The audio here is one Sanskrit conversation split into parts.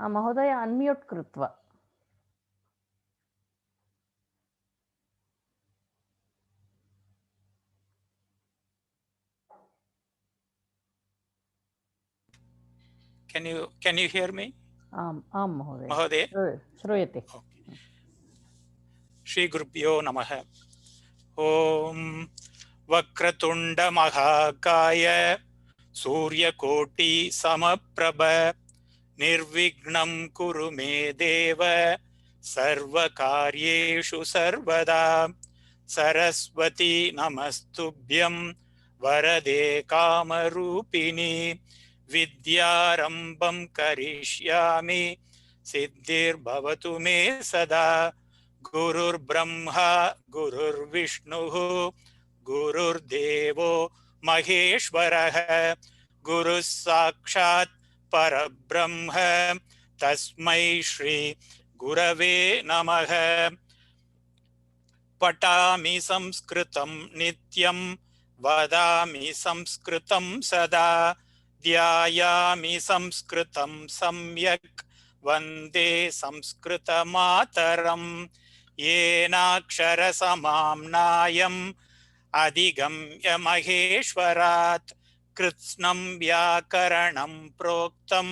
महोदय अन्म्यूट् कृत्वा। Can you hear me? आम् आं महोदय महोदय? श्रूयते। श्री गुरुभ्यो नमः। ओम वक्रतुंड महाकाय सूर्यकोटि समप्रभ निर्विघ्नं कुरु मे देव सर्वकार्येषु सर्वदा। सरस्वती नमस्तुभ्यं वरदे कामरूपिणी विद्यारंभं करिष्यामि सिद्धिर्भवतु मे सदा। गुरुर्ब्रह्मा गुरुर्विष्णुः गुरुर्देवो महेश्वरः गुरुः साक्षात् परब्रह्म तस्मै श्री गुरवे नमः। पठामि संस्कृतं नित्यं वदामि संस्कृतं सदा ध्यायामि संस्कृतं सम्यक् वन्दे संस्कृतमातरम्। येनाक्षरसमाम्नायम् अधिगम्य महेश्वरात् कृत्स्नं व्याकरणं प्रोक्तं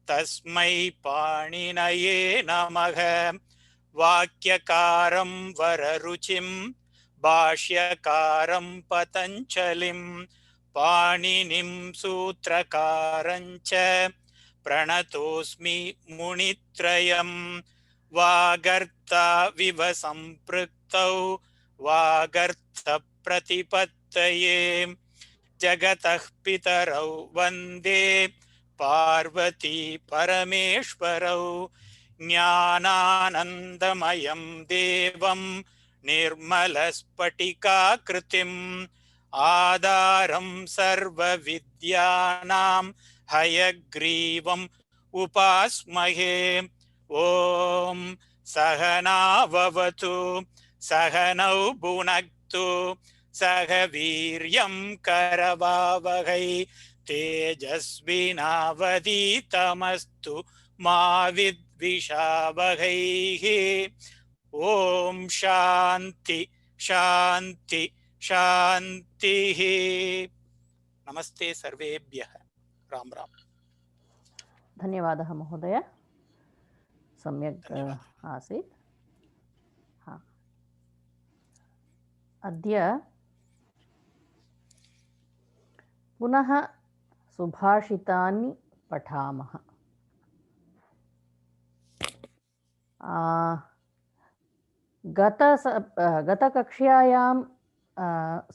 तस्मै पाणिनये नमः। वाक्यकारं वररुचिं भाष्यकारं पतञ्जलिं पाणिनिं सूत्रकारं च प्रणतोऽस्मि मुनित्रयम्। वागर्ताविव सम्पृक्तौ वागर्तप्रतिपत्तये जगतः पितरौ वन्दे पार्वती परमेश्वरौ। ज्ञानानन्दमयं देवं निर्मलस्फटिकाकृतिम् आधारं सर्वविद्यानां हयग्रीवम् उपास्महे। ॐ सहनाववतु सहनौ भुनक्तु सह वीर्यं करवावहै तेजस्विनावधीतमस्तु मा विद्विषावहैः। ॐ शान्ति शान्ति शान्तिः। नमस्ते सर्वेभ्यः। राम राम। धन्यवादः महोदय, सम्यक् धन्यवादः। आसीत्। अद्य पुनः सुभाषितानि पठामः। गतकक्ष्यायां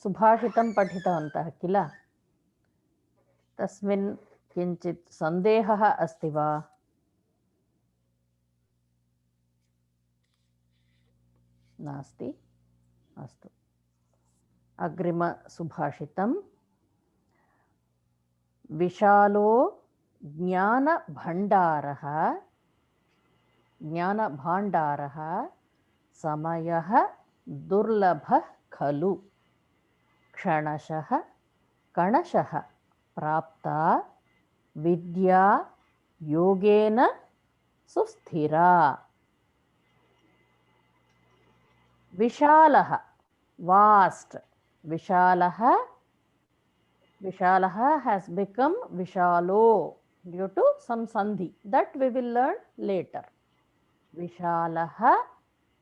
सुभाषितं पठितवन्तः किल? तस्मिन् किञ्चित् सन्देहः अस्ति वा? नास्ति? अस्तु, अग्रिमसुभाषितं विशालो ज्ञानभाण्डारः समयः दुर्लभः खलु क्षणशः कणशः प्राप्ता विद्या योगेन सुस्थिरा। विशालः वास्ट, विशालः has become vishalo due to some sandhi that we will learn later. Vishalah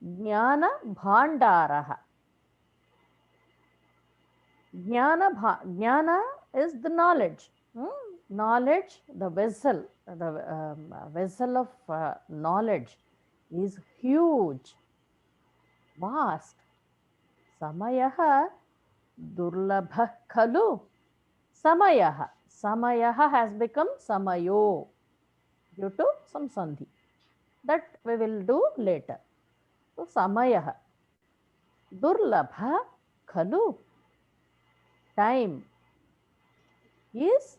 jnana bhandarah. Jnana is the knowledge. Knowledge, the vessel, vessel of knowledge is huge, vast. Samayah durlabhah khalu. Samayah has become samayo due to some sandhi that we will do later. So samayah durlabha khalu. Time is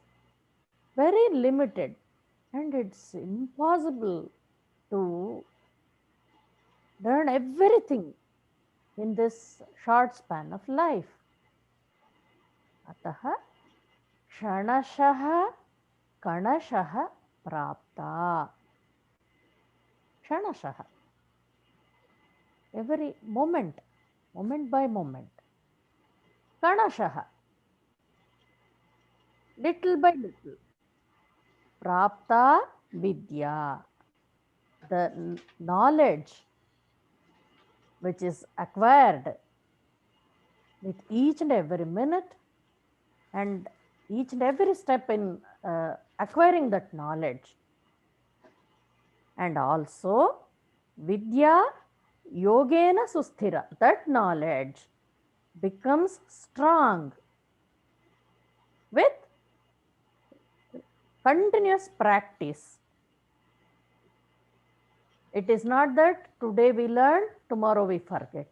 very limited and it's impossible to learn everything in this short span of life. अतः क्षणशः कणशः प्राप्ता. Kshanashaha. Every moment, moment by moment. Kanashaha. Little by little. Prapta Vidya. The knowledge which is acquired with each and every minute and each and every step in acquiring that knowledge. And also Vidya Yogena Susthira. That knowledge becomes strong with continuous practice. It is not that today we learn, tomorrow we forget.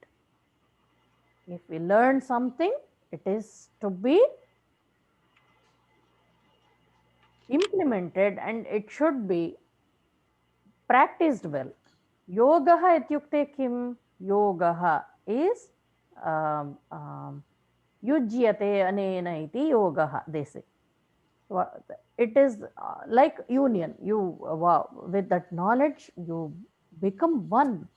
If we learn something, it is to be implemented and it should be practiced well. Yogaha ityukte kim? Yogaha is yujyate anena iti yogaha, they say. It is like union. You with that knowledge, you become one.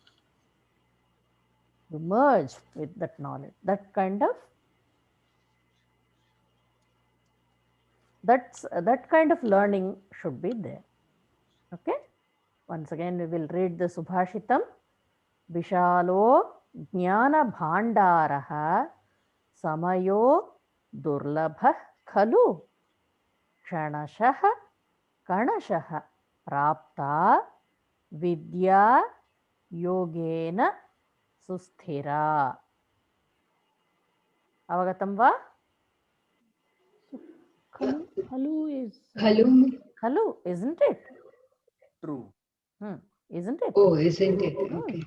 You merge with that knowledge. That kind of learning should be there. Okay. Once again, we will read the Subhashitam. Vishalo jnana bhandaraha samayo durlabha khalu kshanashaha kanashaha prapta vidya yogena susthira. Avagatam va? Khalu is Khalu, isn't it? True. Isn't it? Oh, isn't it? Okay.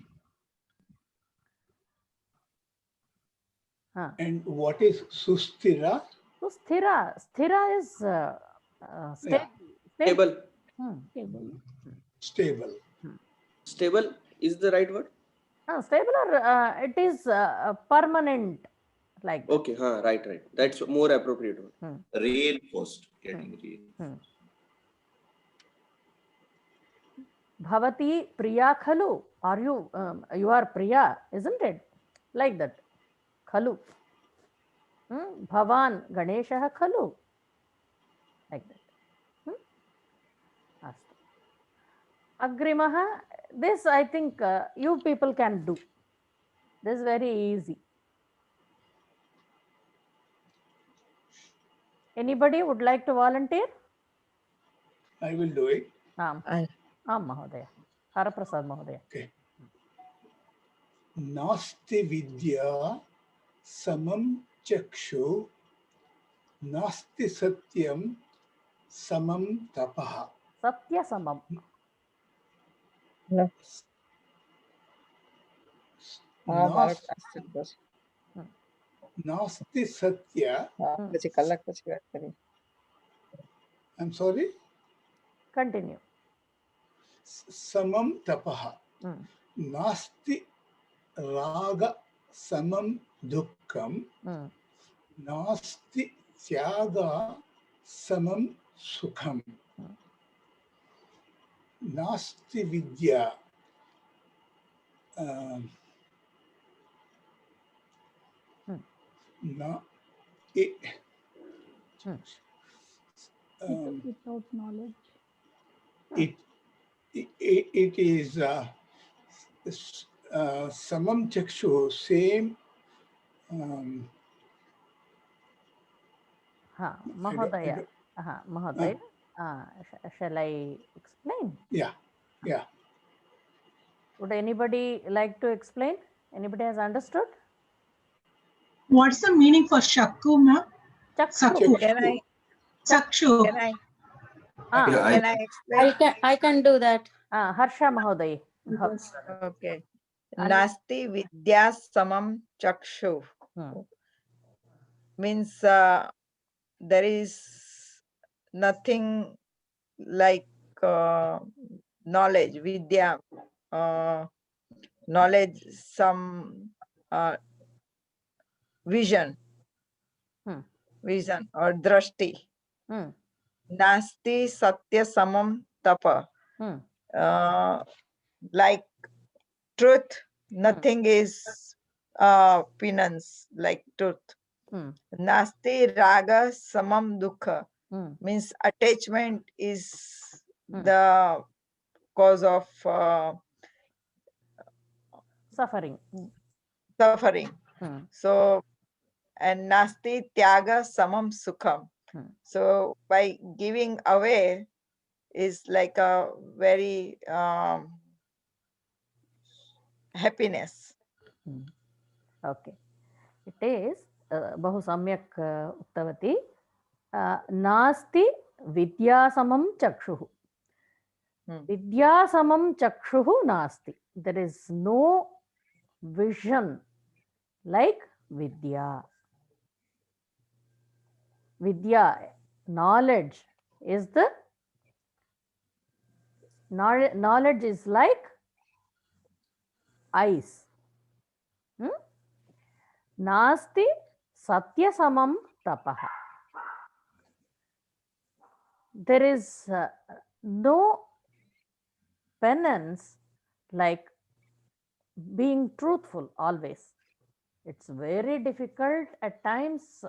And what is susthira? So sthira is Stable. Stable. Stable is the right word? Stable or it is permanent, like that. Okay, right. That's more appropriate word. Reinforced, getting reinforced. Bhavati priya khalu. Are you? You are priya, isn't it? Like that. Khalu. Bhavan Ganeshah khalu. Like that. Astu. Agrimaha. This I think you people can do. This is very easy. Anybody would like to volunteer? I will do it. Mahodaya. Haraprasad Mahodaya. Okay. Nasti vidya samam chakshu nasti satyam samam tapaha. Satya samam. Nasti satya. I'm sorry. Continue. Samam tapaha. Nasti raga samam dukkam. Nasti tyaga samam sukham. Nasti vidya. Without knowledge. It is samam chakshu, same. Mahodaya. Mahodaya. Shall I explain? Yeah. Would anybody like to explain? Anybody has understood? What's the meaning for shakku, ma'am? Chakshu. Chakshu. Can I explain? I can do that. Harsha Mahodaya. Okay. Nasti vidya samam chakshu. Means there is nothing like knowledge, vidya, knowledge, some vision or drashti. Nasti satya samam tapa. like truth, nothing is penance like truth. Hmm. Nasti raga samam dukha Hmm. means attachment is Hmm. the cause of Suffering. suffering. Hmm. So, and nasti tyaga samam sukham. Hmm. So, by giving away is like a very happiness. Okay. It is बहु सम्यक् उक्तवती नास्ति विद्यासमं चक्षुः विद्यासमं चक्षुः नास्ति there is no vision like vidya knowledge is the knowledge is like eyes नास्ति सत्यसमं तपः there is no penance like being truthful always. It's very difficult at times.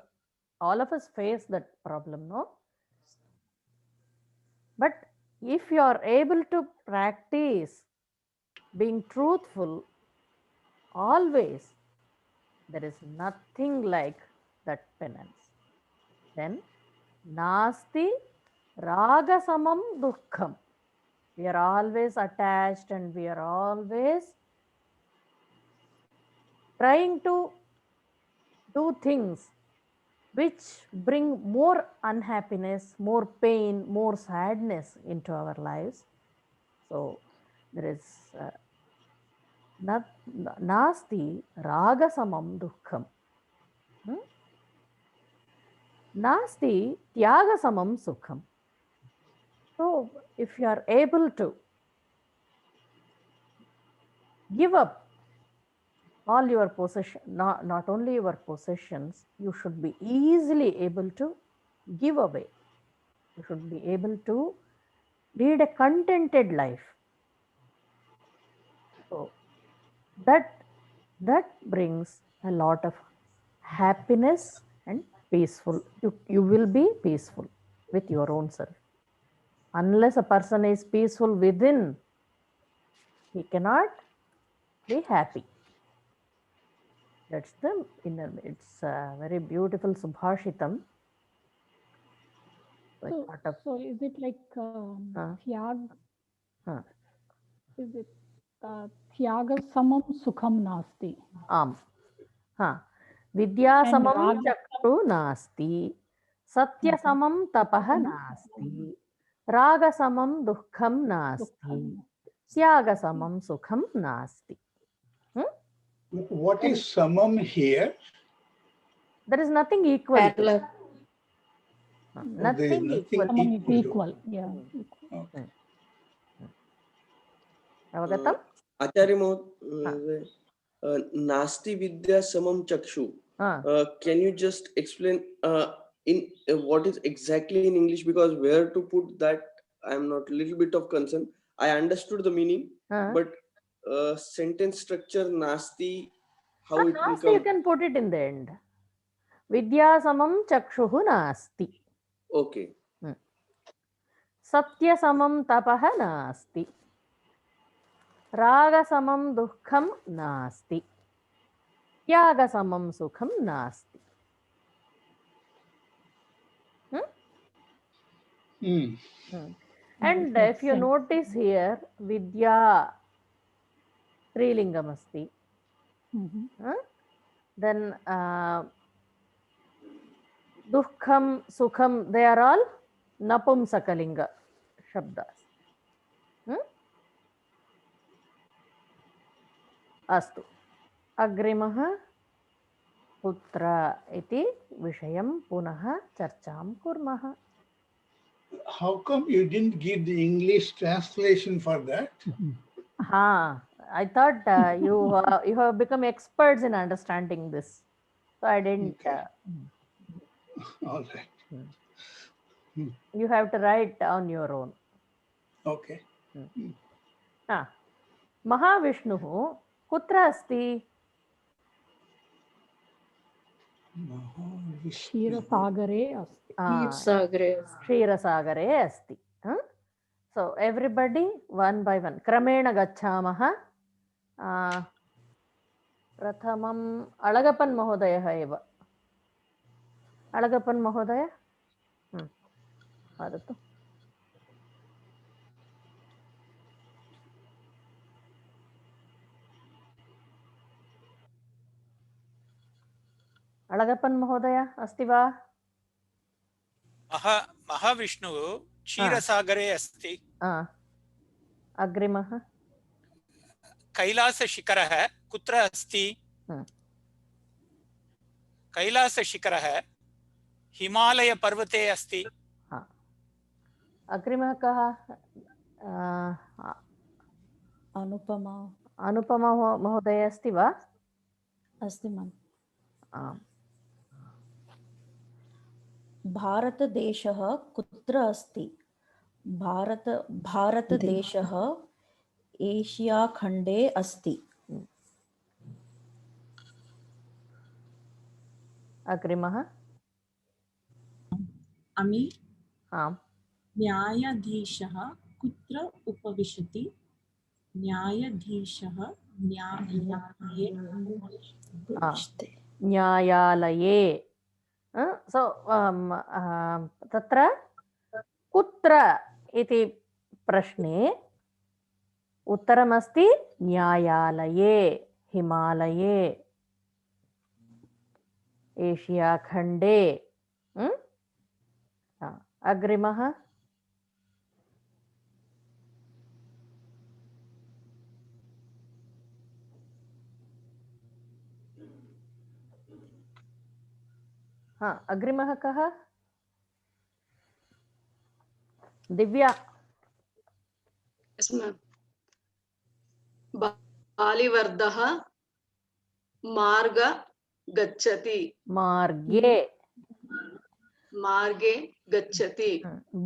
All of us face that problem, no? But if you are able to practice being truthful always, there is nothing like that penance. Then nasti ragasamam dukkham. We are always attached and we are always trying to do things which bring more unhappiness, more pain, more sadness into our lives. So there is nasti ragasamam dukkham. Nasti tyagasamam sukham. So if you are able to give up all your possession, not only your possessions, you should be easily able to give away. You should be able to lead a contented life. So that brings a lot of happiness and peaceful. You will be peaceful with your own self. Unless a person is peaceful within, he cannot be happy. That's the inner. It's a very beautiful subhashitam. So is it like tyag? Is it tyaga samam sukham nasti? Vidya samam chakru nasti, satya samam tapah nasti, raga samam dukkham nasti, tyaga samam sukham nasti. What is samam here? There is nothing equal. Parallel. Nothing equal. Samam is equal. Yeah. Okay. Avagatam? Acharya Mohad, Nasti Vidya Samam Chakshu. Can you just explain in what is exactly in English? Because where to put that, I'm not a little bit of concern. I understood the meaning, but sentence structure Nasti, how it will Nasti, come? you can put it in the end. Vidya samam chakshuhu nasti. Okay. Satya samam tapah nasti. Raga samam dukkham nasti. Tyaga samam sukham nasti. And if you notice here, Vidya Trilingam asti. Then Dukkham, Sukham, they are all Napumsakalinga Shabdas. Astu. Agrimaha Putra iti Vishayam Punaha Charcham Kurmaha. How come you didn't give the English translation for that? I thought you have become experts in understanding this. So I didn't. Okay. All right. You have to write on your own. Okay. महाविष्णुः कुत्र अस्ति? क्षीरसागरे अस्ति। क्षीरसागरे अस्ति। सो एव्रिबडी वन बाय वन क्रमेण गच्छामः। प्रथमम् अळगप्पन् महोदयः एव। अळगप्पन् महोदय वदतु। अळगप्पन् महोदय अस्ति वा? महाविष्णुः क्षीरसागरे अस्ति। अग्रिमः कैलासशिखरः कुत्र अस्ति? कैलासशिखरः हिमालयपर्वते अस्ति। अग्रिमः कः? अनुपमा महोदय अस्ति वा? अस्ति मैम। भारतदेशः कुत्र अस्ति? भारतदेशः एशियाखण्डे अस्ति। अग्रिमः अमि आम्। न्यायाधीशः कुत्र उपविशति? न्यायाधीशः न्यायालये। सो तत्र कुत्र इति प्रश्ने उत्तरमस्ति न्यायालये, हिमालये, एशियाखण्डे। अग्रिमः अग्रिमः कः? दिव्या। बालिवर्धः मार्ग गच्छति। मार्गे गच्छति।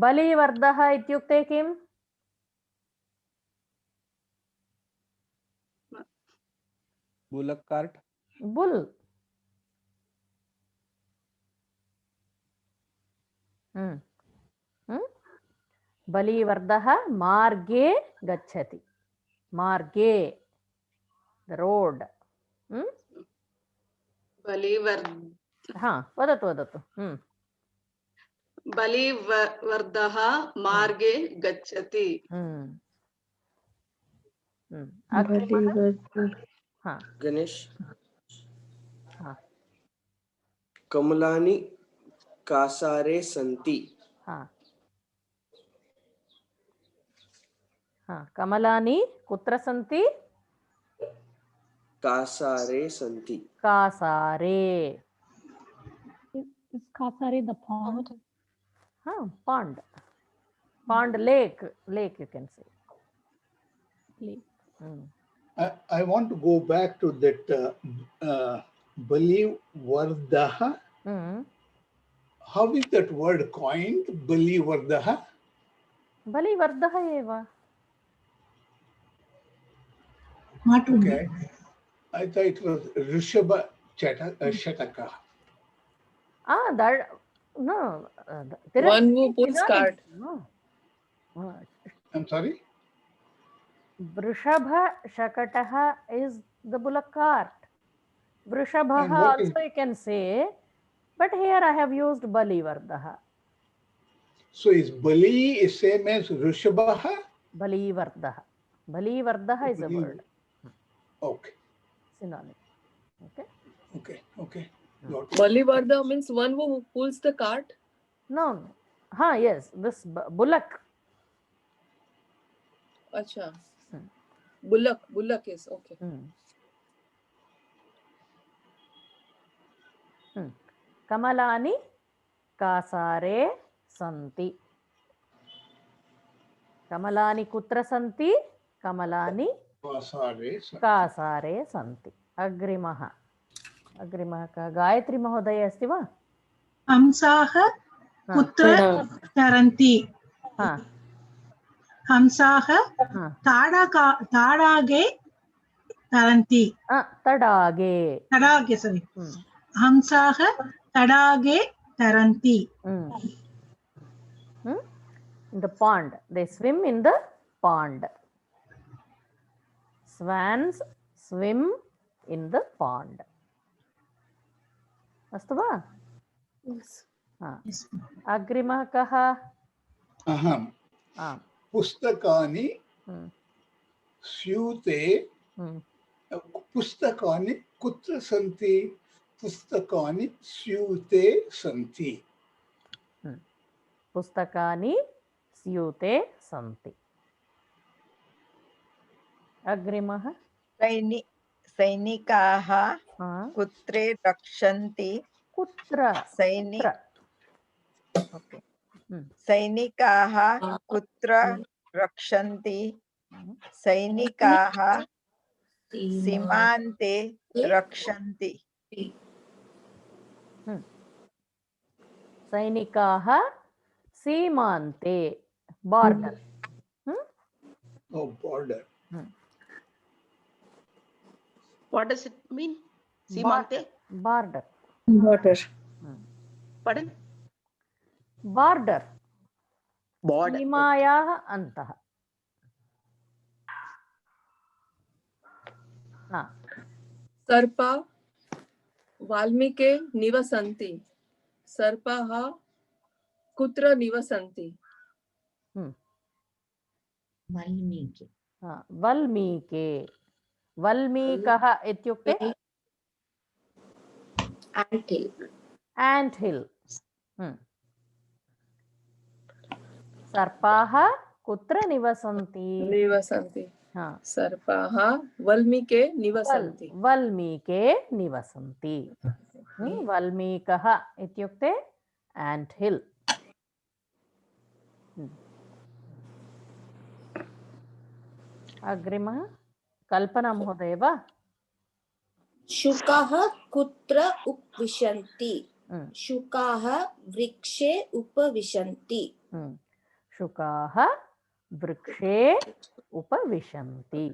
बलिवर्धः इत्युक्ते किम्? Bullock cart. बुल। बलिवर्धः मार्गे गच्छति। मार्गे द रोड। वदतु। बलिवर्धः मार्गे गच्छति। गणेश। कमलानि कासारे सन्ति। कमलानि कुत्र सन्ति? कासारे सन्ति। Kasare. Is Kasare the pond? Pond. Pond, lake you can say. Lake. I want to go back to that Balivardha. How is that word coined? Balivardha? Balivardha eva. Okay. I thought it was Rishabha Shataka. That no. One who pulls cart. No. I'm sorry? Vrishabha Shakataha is the bullock cart. Vrishabha also you can say, but here I have used Balivardha. So is Bali is same as Rishabha? Balivardha. Balivardha is a word. Okay. Synonym. Okay. Balivardha means one who pulls the cart? No. Yes. This bullock. Acha. Bullock is okay. Kamalani kasare santi. Kamalani kutra santi? Kamalani kasare santi. Agrimaha का गायत्री महोदय अस्ति वा? हंसाः कुत्र चरन्ति? हंसाः ताडागे तरन्ति तडागे तडागे sorry हंसाः तडागे तरन्ति in the pond, they swim in the pond. Swans swim in the pond. अस्तु वा? अग्रिमः कः? अहं पुस्तकानि स्यूते पुस्तकानि कुत्र सन्ति? पुस्तकानि स्यूते सन्ति. पुस्तकानि स्यूते सन्ति. अग्रिमः सैनिकाः कुत्रे रक्षन्ति. कुत्र सैनिकाः कुत्र रक्षन्ति? सैनिकाः सीमान्ते रक्षन्ति. सैनिकाः सीमान्ते border. Border. What does it mean? Simante? Border. Pardon? Border. सीमायाः अन्तः. सर्पा वाल्मीके निवसन्ति. सर्पाः कुत्र निवसन्ति? वाल्मीकि. वल्मीके. वल्मीकः इत्युक्ते ant hill. सर्पाः कुत्र निवसन्ति? सर्पाः वल्मीके निवसन्ति. वल्मीके निवसन्ति. वल्मीकः इत्युक्ते ant hill. अग्रिमः कल्पना महोदय वा? शुकाः कुत्र उपविशन्ति? शुकाः वृक्षे उपविशन्ति. शुकाः वृक्षे उपविशन्ति.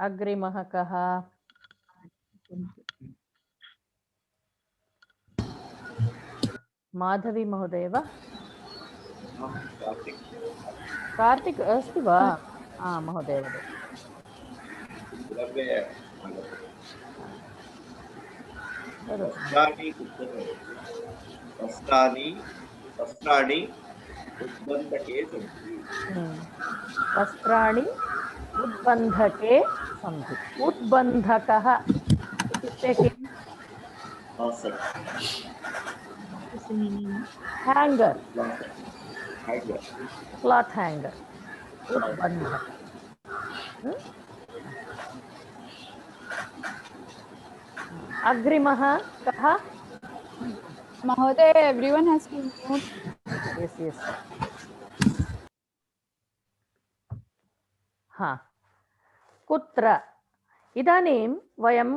अग्रिमः कः? माधवी महोदय वा? कार्तिक अस्ति वा? महोदय वस्त्राणि उद्बन्धके सन्ति. वस्त्राणि उद्बन्धके सन्ति. उद्बन्धकः इत्युक्ते किम्? हैंगर. Cloth hanger. उद्बन्धक. अग्रिमः कः? महोदय everyone has to mute. Yes. कुत्र? इदानीं वयं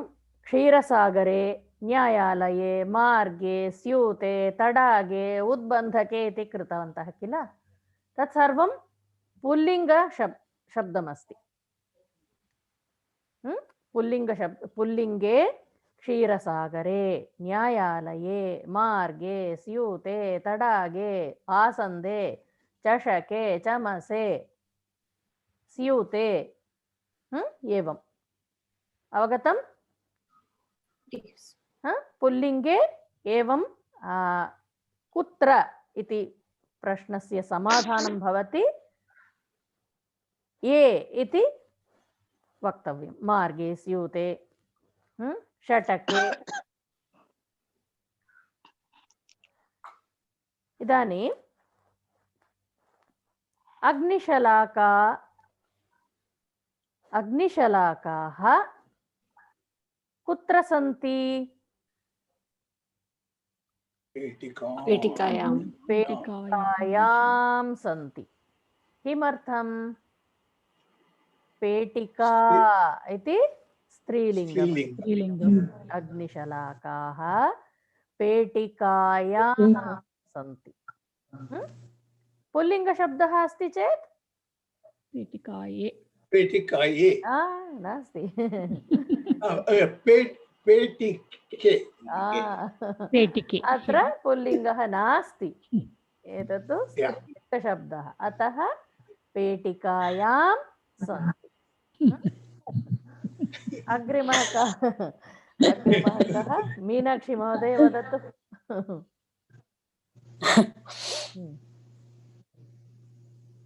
क्षीरसागरे, न्यायालये, मार्गे, स्यूते, तडागे, उद्बन्धके इति कृतवन्तः किल? तत् सर्वं पुल्लिङ्ग शब्दमस्ति. पुल्लिङ्गे क्षीरसागरे, न्यायालये, मार्गे, स्यूते, तडागे, आसन्दे, चषके, चमसे, स्यूते. एवम् अवगतम्? पुल्लिङ्गे एवं कुत्र इति प्रश्नस्य समाधानं भवति ये इति वक्तव्यं. मार्गे, स्यूते, षटके. इदानीम् अग्निशलाकाः कुत्र सन्ति? पेटिकायां सन्ति. किमर्थम्? पेटिका इति स्त्रीलिङ्गम्. अग्निशलाकाः पेटिकायां सन्ति। पुल्लिङ्गशब्दः अस्ति चेत् पेटिकाये पेटिकाये नास्ति। पेटिके पेटिके अत्र पुल्लिङ्गः नास्ति, एतत् स्त्रीलिङ्गशब्दः, अतः पेटिकायां सन्ति। अग्रिमः कः? मीनाक्षी महोदय वदतु।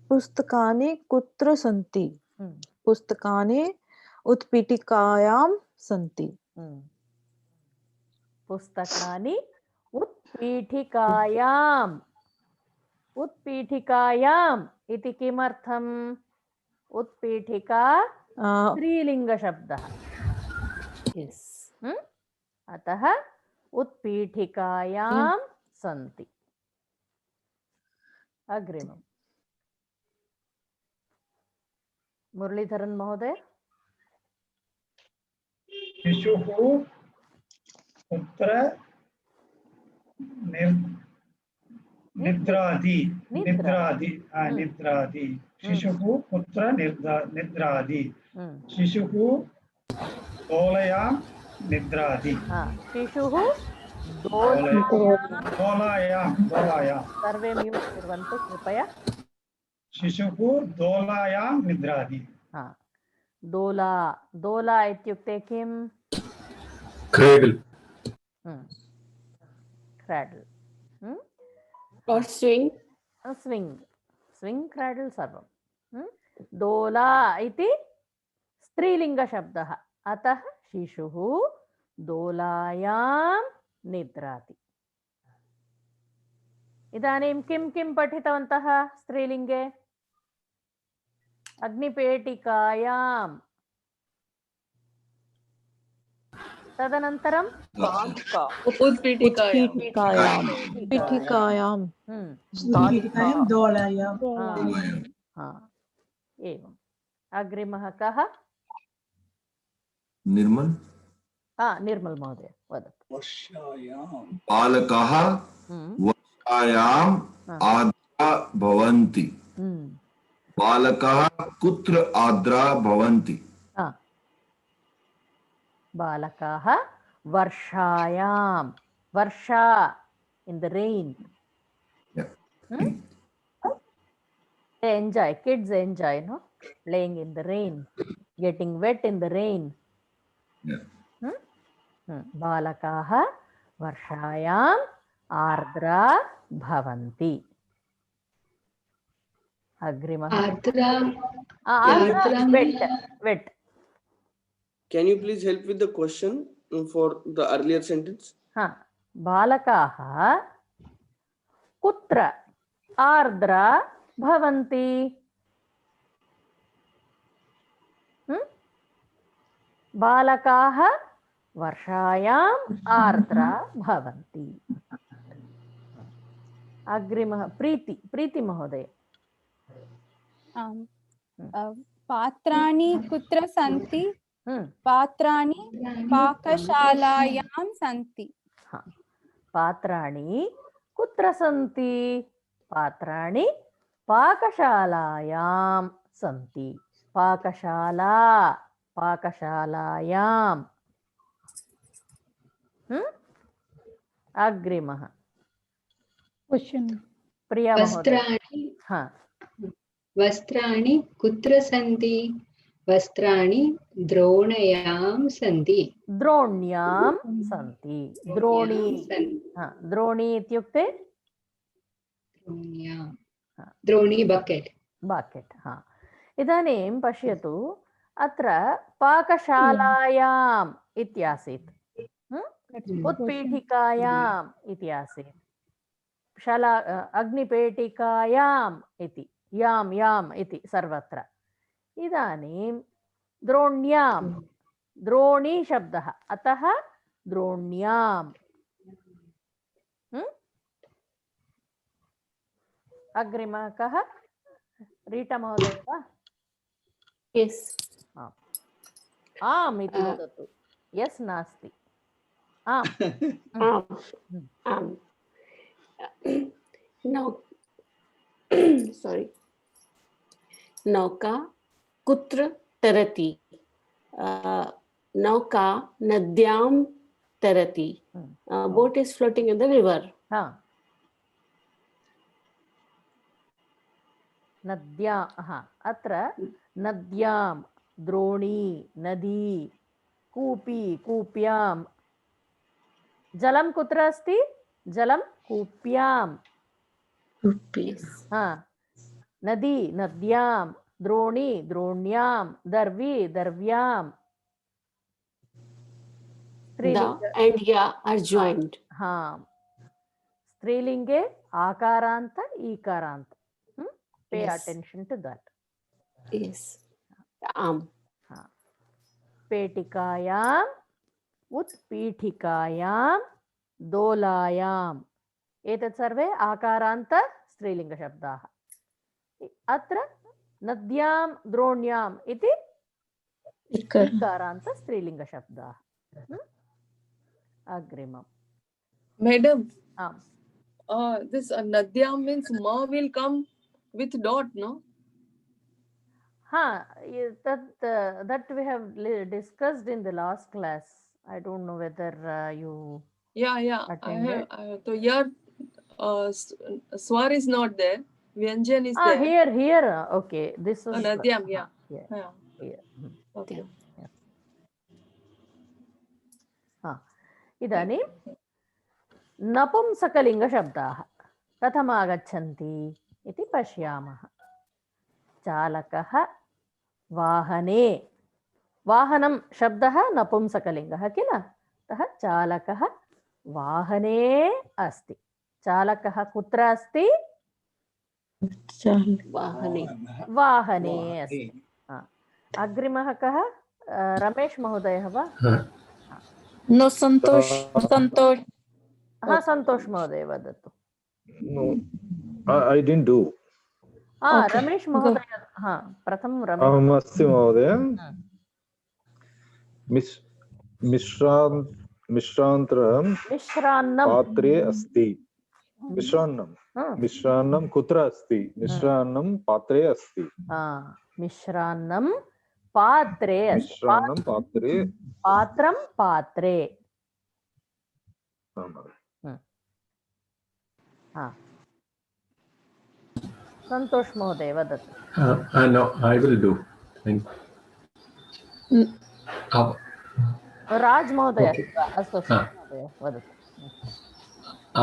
पुस्तकानि कुत्र सन्ति? पुस्तकानि उत्पीठिकायां सन्ति। पुस्तकानि उत्पीठिकायाम्। उत्पीठिकायाम् इति किमर्थम्? उत्पीठिका स्त्रीलिङ्गशब्दः। अतः उत्पीठिकायां सन्ति। अग्रिमम् मुरलीधरन् महोदय। शिशुः कुत्र निद्राति? निद्राति। शिशुः कुत्र निद्राति? शिशुः दोलायां निद्राति। शिशुः दोलायां। सर्वे म्यूट् कुर्वन्तु कृपया। शिशुः दोलायां निद्राति। दोला, दोला इत्युक्ते किम्? क्रेडल्। क्राडल् or swing. स्विङ्ग्, स्विङ्ग् क्राडल् सर्वं। दोला इति स्त्रीलिङ्गशब्दः, अतः शिशुः दोलायां निद्राति। इदानीं किं किं पठितवन्तः स्त्रीलिङ्गे? अग्निपेटिकायां, तदनन्तरं उत्पीठिकायां दोलायां। एवम्। अग्रिमः कः? निर्मल। निर्मल महोदय वदतु। बालकाः वर्षायाम् आर्द्रा भवन्ति। बालकाः कुत्र आर्द्रा भवन्ति? बालकाः वर्षायां, वर्षा in the rain. They enjoy, kids enjoy, no? Playing in the rain, getting wet in the rain. बालकाः वर्षायाम् आर्द्रा भवन्ति। अग्रिमः wet. Can you please help with the question for the earlier sentence? बालकाः कुत्र आर्द्रा भवन्ति? बालकाः वर्षायाम् आर्द्रा भवन्ति। अग्रिमः प्रीति महोदय। पात्राणि कुत्र सन्ति? पात्राणि पाकशालायां सन्ति। पात्राणि कुत्र सन्ति? पात्राणि पाकशालायां सन्ति। पाकशाला, पाकशालायां। अग्रिमः प्रिया महोदय। वस्त्राणि कुत्र सन्ति? वस्त्राणि द्रोण्यां सन्ति। द्रोण्यां सन्ति। द्रोणी, द्रोणी इत्युक्ते द्रोणी बकेट्। बकेट्। इदानीं पश्यतु, अत्र पाकशालायाम् इत्यासीत्, उत्पीठिकायाम् इति आसीत्, अग्निपेटिकायाम् इति, याम् इति सर्वत्र। इदानीं द्रोण्यां, द्रोणी शब्दः, अतः द्रोण्याम्। अग्रिमः कः? रीटा महोदय वा? Yes. आम् इति वदतु। यस् नास्ति। आम् आम् sorry नौका कुत्र तरति नौका नद्यां तरति boat is floating in the river नद्या अत्र नद्यां द्रोणी नदी कूपी कूप्यां जलं कुत्र अस्ति जलं कूप्यां नदी नद्यां द्रोणी द्रोण्यां दर्वी दर्व्यां and ya are joined स्त्रीलिंगे आकारांत ईकारांत pay attention to that yes पेटिकायां उत्पीठिकायां दोलायां एतत् सर्वे आकारांत स्त्रीलिंगशब्दाः अत्र नद्यां द्रोण्याम् इति इकारांत स्त्रीलिंगशब्दाः अग्रिमम् Madam, this nadyam means ma will come with dot, no? That we have discussed in the last class. I don't know whether you attended. So here swar is not there. Vyanjan is there. Here. Okay. This is nadyam. Here. Okay. इदानीं नपुंसकलिङ्गशब्दाः कथम् आगच्छन्ति इति पश्यामः चालकः वाहने वाहनं शब्दः नपुंसकलिङ्गः किल अतः चालकः वाहने अस्ति चालकः कुत्र अस्ति वाहने अस्ति अग्रिमः कः रमेश महोदयः वा No, Santosh. संतोष महोदय वदतु No, I didn't do. Ramesh महोदय प्रथमं रमेश अहमस्ति महोदय मिश्रान्नं पात्रे अस्ति मिश्रान्नं कुत्र अस्ति मिश्रान्नं पात्रे अस्ति मिश्रान्नं पात्रे मिश्रान्नं पात्रे पात्रं पात्रे संतोष महोदय वदतु No, I will do. राज महोदय अस्तु महोदय वदतु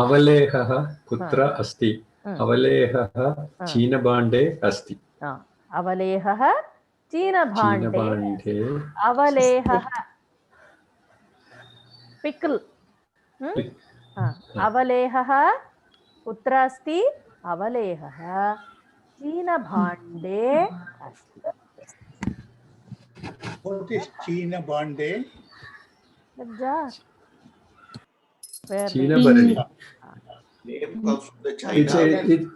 अवलेहः कुत्र अस्ति अवलेहः चीनभाण्डे अस्ति अवलेहः चीनभाण्डे अवलेहः पिकल अवलेहः कुत्र अस्ति अवलेहः चीनभाण्डे अस्ति What is चीनभाण्डे Chinabarani.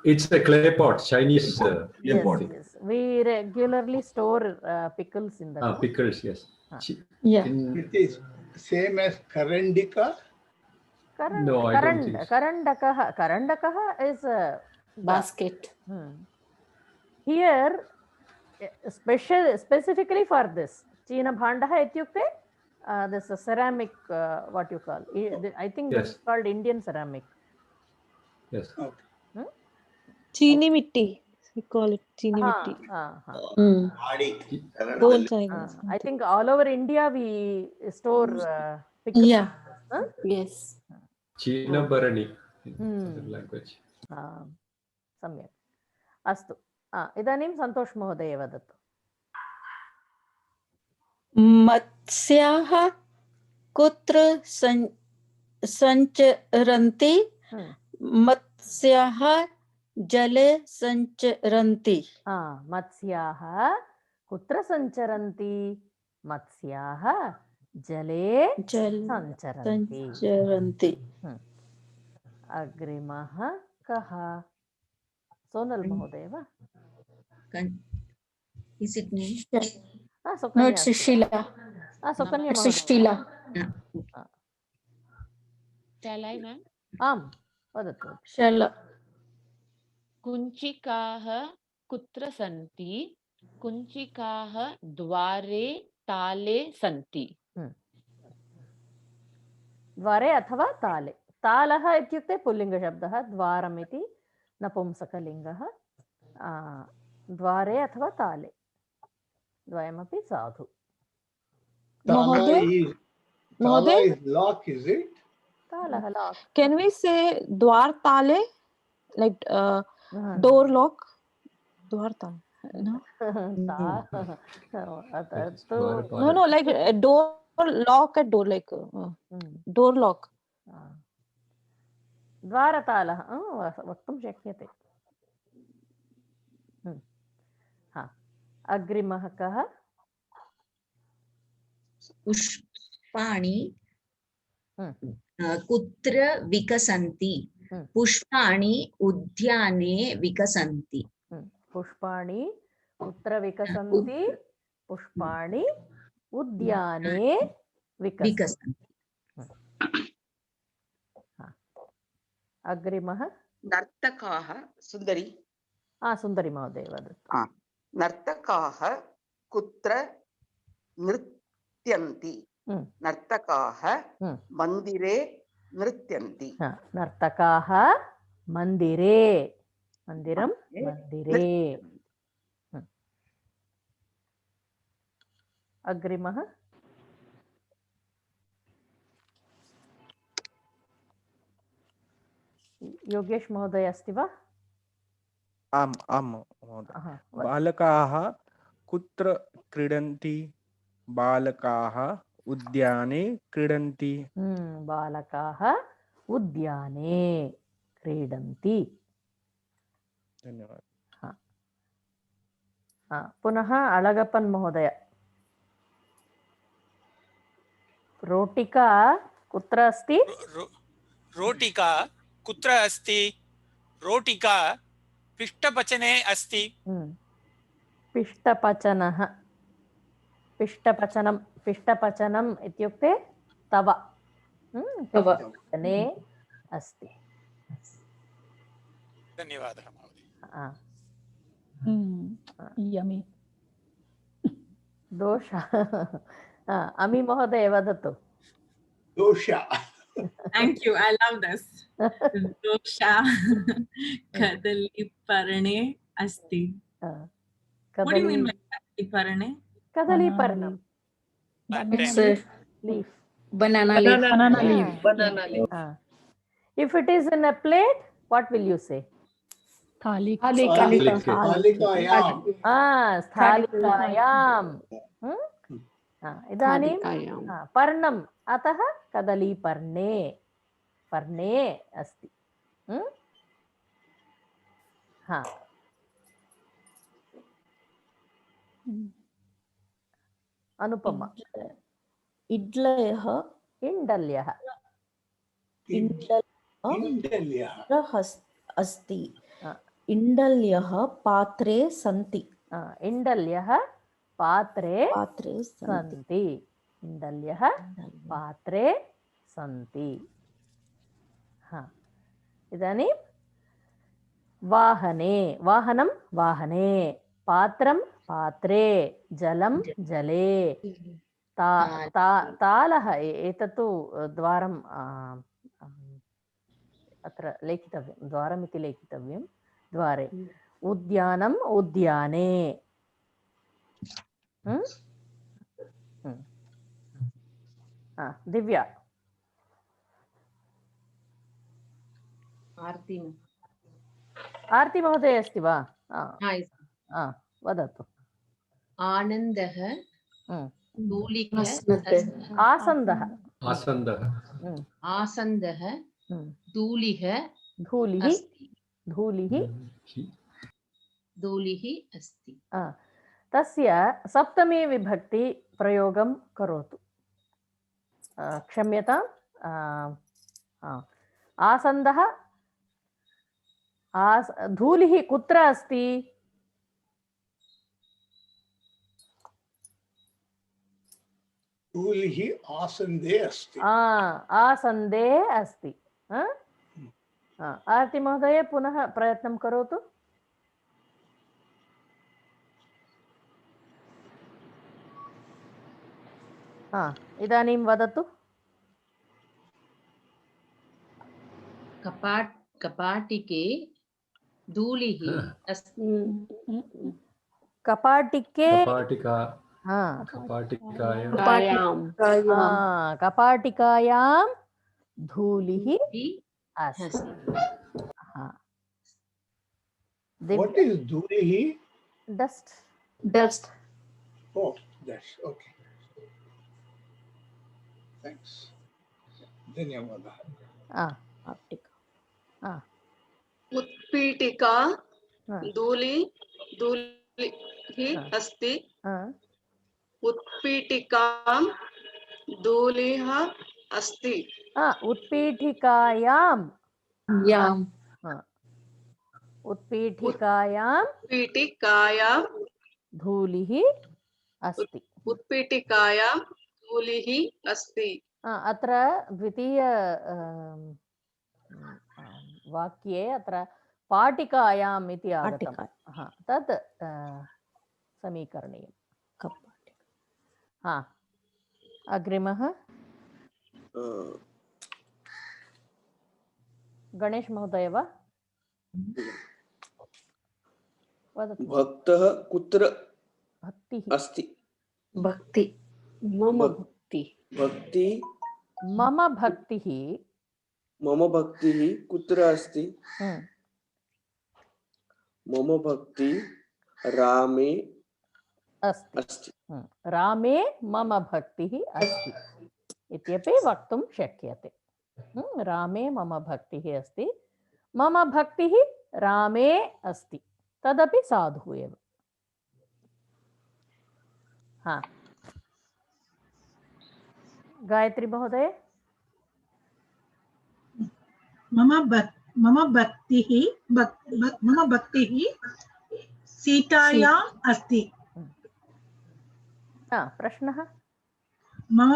It's a clay pot, Chinese clay pot. Yes. We regularly store pickles in the pickles, yes. It is same as karandika. No, I don't think so. Karandakah is a basket. Here, specifically for this, China bhandaha ityukte, this is ceramic, what you call, I think this is called Indian ceramic. Yes. Chini mitti, we call it chini mitti. Gold Chinese. I think all over India we store pickles. Yeah. Yes. Chinabarani language. सम्यक् अस्तु इदानीं सन्तोष महोदय वदतु मत्स्याः कुत्र सञ्चरन्ति मत्स्याः जले सञ्चरन्ति मत्स्याः कुत्र सञ्चरन्ति मत्स्याः जले सञ्चरन्ति अग्रिमः कः सोनल महोदय वा Is it me? No, it's Sheila. Sukanya it's Sheila. Shall I, ma'am? आम् वदतु। शल कुञ्चिकाः कुत्र सन्ति? कुञ्चिकाः द्वारे ताले सन्ति। द्वारे अथवा ताले। तालः इत्युक्ते पुल्लिङ्गशब्दः, द्वारम् इति नपुंसकलिङ्गः। द्वारे अथवा ताले द्वयमपि साधु। Tala is lock, is it? तालः lock. Can we say dwar tale, like door lock? Dwar tale. No. No, like a door lock at door, like door lock. द्वारतालः वक्तुं शक्यते। अग्रिमः कः? पुष्पाणि कुत्र विकसन्ति? पुष्पाणि उद्याने विकसन्ति। पुष्पाणि कुत्र विकसन्ति? पुष्पाणि उद्याने विकसन्ति। अग्रिमः नर्तकाः सुन्दरी। सुन्दरी महोदय वदतु। नर्तकाः कुत्र नृत्यन्ति? नर्तकाः मन्दिरे नृत्यन्ति। नर्तकाः मन्दिरे, मन्दिरं मन्दिरे। अग्रिमः योगेश महोदय अस्ति वा? आम् आम् महोदय। बालकाः कुत्र क्रीडन्ति? बालकाः उद्याने क्रीडन्ति। बालकाः उद्याने क्रीडन्ति। धन्यवादः। पुनः अळगप्पन् महोदय। रोटिका कुत्र अस्ति? रोटिका कुत्र अस्ति? रोटिका पिष्टपचने अस्ति। पिष्टपचनः, पिष्टपचनं, पिष्टपचनम् इत्युक्ते तव पचने अस्ति। धन्यवादः महोदय। यमी। दोषः। अमी महोदय वदतु। दोषा। Thank you. I love this. Dosha kadali parne asti. What do you mean by kadali parne? Kadali parnam. It's a leaf. Banana leaf. Banana leaf. Banana leaf. If it is in a plate, what will you say? Thalikayam. स्थालिकायाम्। इदानीं पर्णम्, अतः कदली पर्णे, पर्णे अस्ति। अनुपमा। इड्लयः इण्डल्यः अस्ति। इण्डल्यः पात्रे सन्ति। इण्डल्यः पात्रे सन्ति। इण्डल्यः पात्रे सन्ति। इदानीं वाहने, वाहनं वाहने, पात्रं पात्रे, जलं जले। तालः एतत्तु द्वारं अत्र लेखितव्यं, द्वारमिति लेखितव्यं, द्वारे। उद्यानम् उद्याने। दिव्या। आरती महोदय अस्ति वा? वदतु। आनन्दः आसन्दः आसन्दः धूलिः अस्ति। तस्य सप्तमी विभक्ति प्रयोगं करोतु। क्षम्यताम्। आसन्दः, धूलिः कुत्र अस्ति? धूलिः आसन्दे अस्ति। आसन्दे अस्ति। आरती महोदय पुनः प्रयत्नं करोतु। इदानीं वदतु। कपाटिके धूलिः अस्ति। कपाटिकायां धूलिः अस्ति। What is धूलिः? Dust. Oh, dust. Okay. Thanks. धन्यवादः। उत्पीठिका धूलिः अस्ति। उत्पीठिकां धूलिः अस्ति। उत्पीठिकायां धूलिः अस्ति। उत्पीठिकायां धूलिः अस्ति। अत्र द्वितीय वाक्ये अत्र पाटिकायाम् इति आगतं। तत् समीकरणीयम्। अग्रिमः गणेश महोदय वा वदतु। भक्तः कुत्र अस्ति? मम भक्तिः कुत्र अस्ति? मम भक्ति रामे अस्ति। रामे मम भक्तिः अस्ति इत्यपि वक्तुं शक्यते। रामे मम भक्तिः अस्ति, मम भक्तिः रामे अस्ति, तदपि साधु एव। गायत्री महोदय। मम भक्तिः सीतायाम् अस्ति। प्रश्नः? मम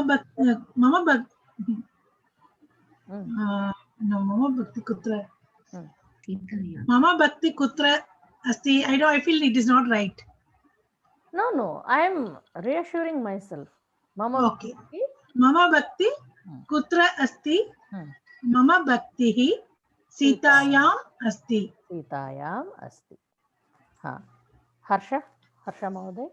भक्ति कुत्र? मम भक्ति कुत्र अस्ति? I feel it is not right. No, I am reassuring myself. Okay. मम भक्ति कुत्र अस्ति? मम भक्तिः सीतायाम् अस्ति। सीतायाम् अस्ति। हर्ष महोदय।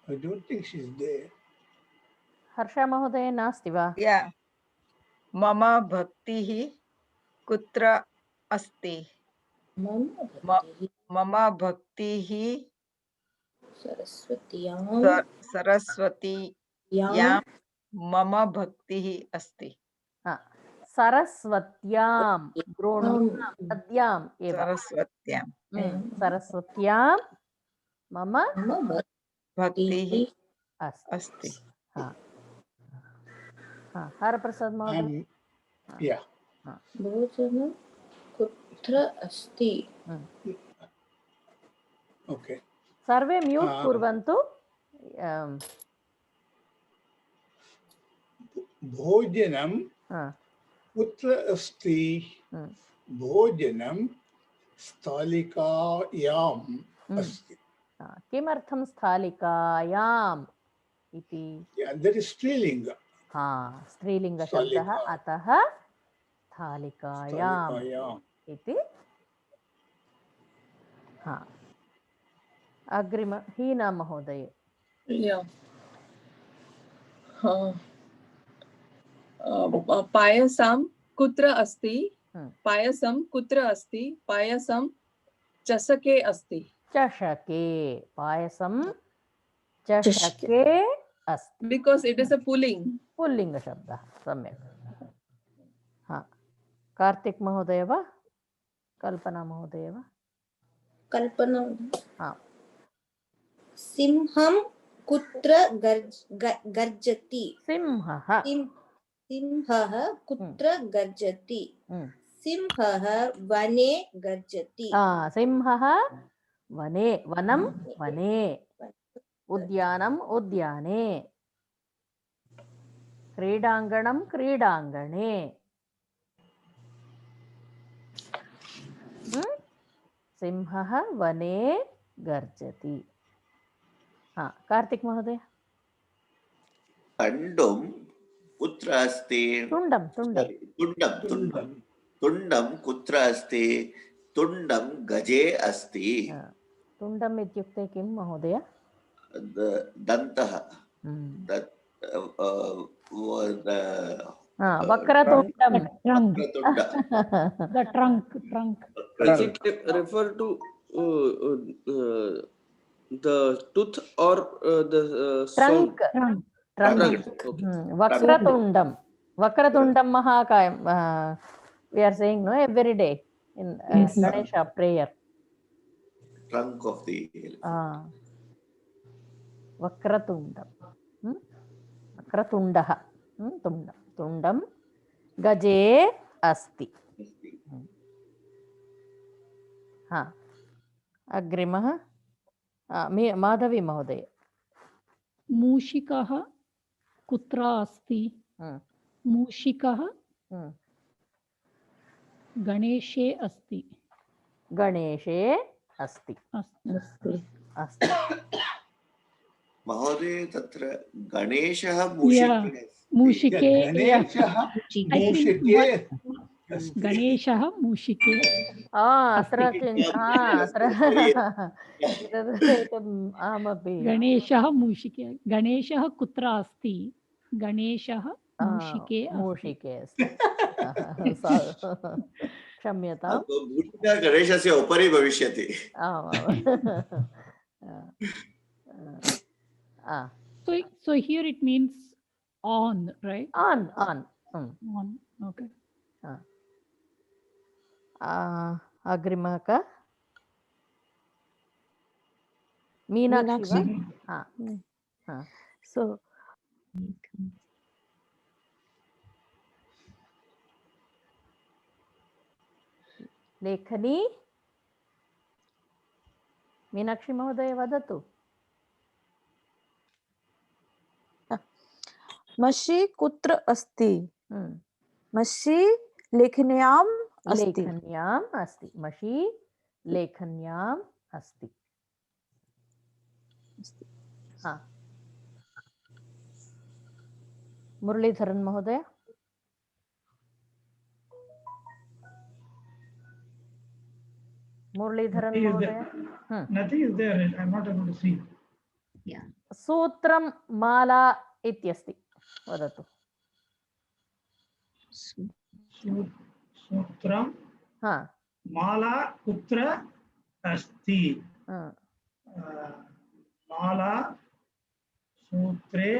I don't think she's there. हर्ष महोदय नास्ति वा? मम भक्तिः कुत्र अस्ति? मम भक्तिः सरस्वत्यां मम भक्तिः अस्ति। सरस्वत्यां सरस्वत्यां मम भक्तिः अस्ति। हरप्रसाद महोदय। भोजनं कुत्र अस्ति? Okay. सर्वे म्यूट कुर्वन्तु। भोजनं कुत्र अस्ति? भोजनं स्थालिकायाम् अस्ति। किमर्थं स्थालिकायाम् इति? That is स्त्रीलिङ्ग। स्त्रीलिङ्ग शब्दः, अतः स्थालिकायाम् इति। अग्रिम हीना महोदय। पायसं कुत्र अस्ति? पायसं कुत्र अस्ति? पायसं चषके अस्ति। चषके। पायसं चषके अस्ति। Because it is a pulling. पुल्लिङ्ग शब्दः। सम्यक्। कार्तिक महोदय वा? कल्पना महोदय वा? कल्पना। सिंहं कुत्र गर्जति? सिंहः कुत्र गर्जति? सिंहः वने गर्जति। सिंहः वने, वनं वने, उद्यानम् उद्याने, क्रीडाङ्गणं क्रीडाङ्गणे। सिंहः वने गर्जति। कार्तिक महोदय। तुण्डं कुत्र अस्ति? तुण्डं तुण्डं तुण्डं तुण्डं तुण्डं कुत्र अस्ति? तुण्डं गजे अस्ति। तुण्डम् इत्युक्ते किं महोदय? दन्तः। वक्रतुण्डं। The trunk. Does it refer to the tooth or the trunk? Trunk. Vakratundam. Vakratundam Mahakayam. We are saying no every day in Ganesha prayer. Trunk of the Vakratundam. Vakratundah. Tundam. Tundam gaje asti. अग्रिमः माधवी महोदय। मूषिकः कुत्र अस्ति? मूषिकः गणेशे अस्ति। गणेशे अस्ति। अस्ति। महोदय तत्र गणेशः मूषिके। गणेशः मूषिके। अत्र अहमपि गणेशः मूषिके। गणेशः कुत्र अस्ति? गणेशः मूषिके अस्ति। क्षम्यतां। गणेशस्य उपरि भविष्यति। So here it means on, right? On. Okay. अग्रिमः का? मीनाक्षी वा? So लेखनी। मीनाक्षी महोदय वदतु। मषि कुत्र अस्ति? मषि लेखन्याम् अस्ति। लेखन्याम् अस्ति। मषि लेखन्याम् अस्ति। मुरलीधरन् महोदय। मुरलीधरन् महोदय। Nothing is there. I'm not able to see. सूत्रं माला इत्यस्ति, वदतु। सूत्रं माला कुत्र अस्ति? माला सूत्रे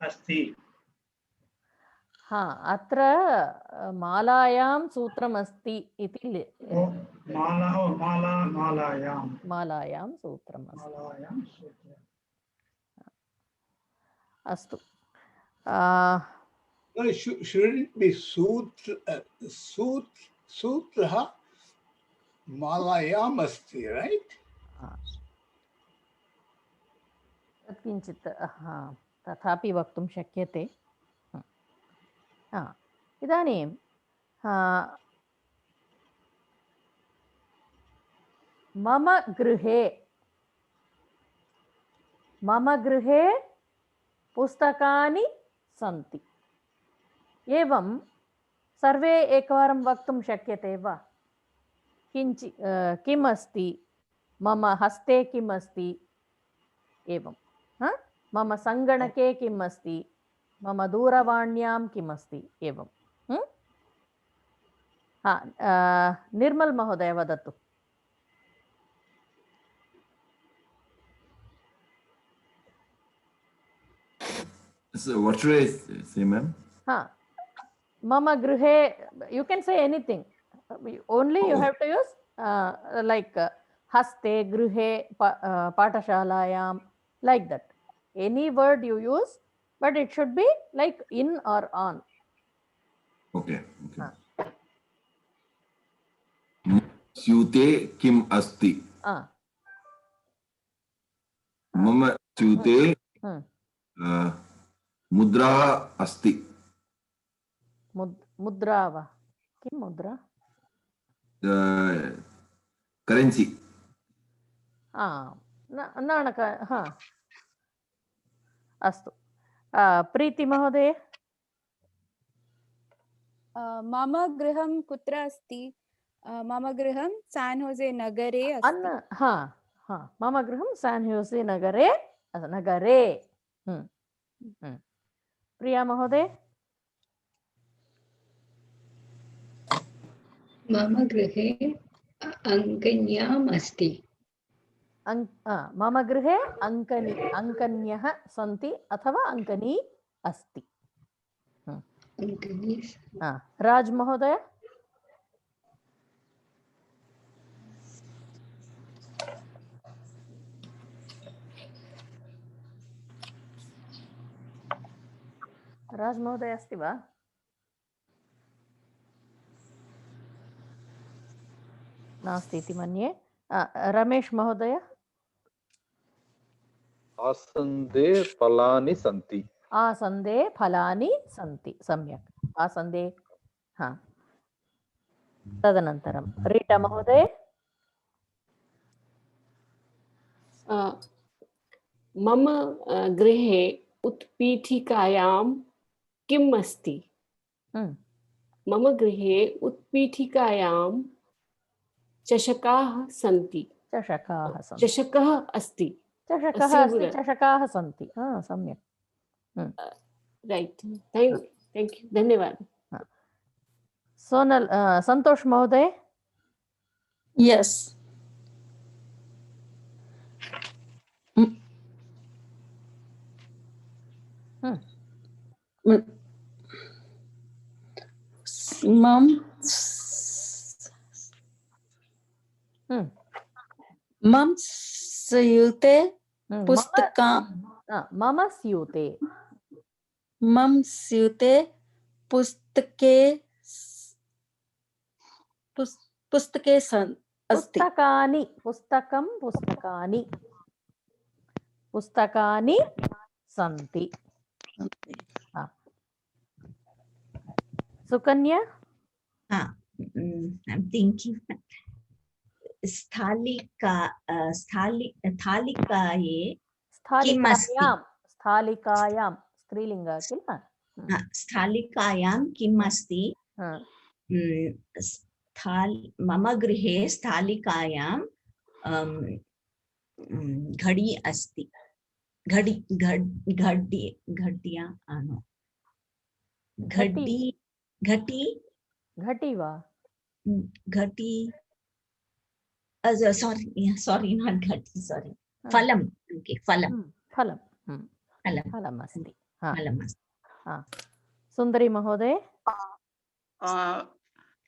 अस्ति। अत्र मालायां सूत्रम् अस्ति इति। मालायां सूत्रम् अस्ति। अस्तु। Should it be सूत्रः मालायाम् अस्ति, right? किञ्चित् तथापि वक्तुं शक्यते। इदानीं मम गृहे पुस्तकानि सन्ति। एवं सर्वे एकवारं वक्तुं शक्यते वा? किम् अस्ति? मम हस्ते किम् अस्ति? एवं मम सङ्गणके किम् अस्ति? मम दूरवाण्यां किम् अस्ति? एवं निर्मल महोदय वदतु। So what should I say, ma'am? Mama grihe, you can say anything. Only you have to use like haste, grihe, patashalayam, like that. Any word you use, but it should be like in or on. Okay. स्यूते किम् अस्ति? मम स्यूते मुद्रा अस्ति। मुद्रा वा? किं मुद्रा? करेन्सी। नाणक। हा, अस्तु। प्रीति महोदय। मम गृहं कुत्र अस्ति? मम गृहं सैन् होसे नगरे अस्ति। हा हा, मम गृहं सैन् होसे नगरे नगरे। प्रिया महोदय। मम गृहे अङ्कन्याम् अस्ति। मम गृहे अङ्कन्यः सन्ति अथवा अङ्कनी अस्ति। राज महोदय। राज महोदय अस्ति वा? नास्ति इति मन्ये। रमेश महोदय। आसन्दे फलानि सन्ति। आसन्दे फलानि सन्ति। सम्यक्। आसन्दे। हा, तदनन्तरं रीटा महोदय। मम गृहे उत्पीठिकायां किम् अस्ति? मम गृहे उत्पीठिकायां चषकाः सन्ति। चषकः अस्ति। चषकाः सन्ति। सम्यक्। राइट, थैंक यू, धन्यवाद। सोनल संतोष महोदय। यस, मम स्यूते पुस्तका मम स्यूते पुस्तके पुस्तकानि पुस्तकानि सन्ति। सुकन्या। I'm thinking स्थालिकाये किम् अस्ति? स्थालिकायां स्त्रीलिंग किल? स्थालिकायां किम् अस्ति? मम गृहे स्थालिकायां घड़ी अस्ति। घटी वा? घटी, sorry, not घटी, sorry, फलम्। ओके, फलम् अस्ति। सुन्दरी महोदय।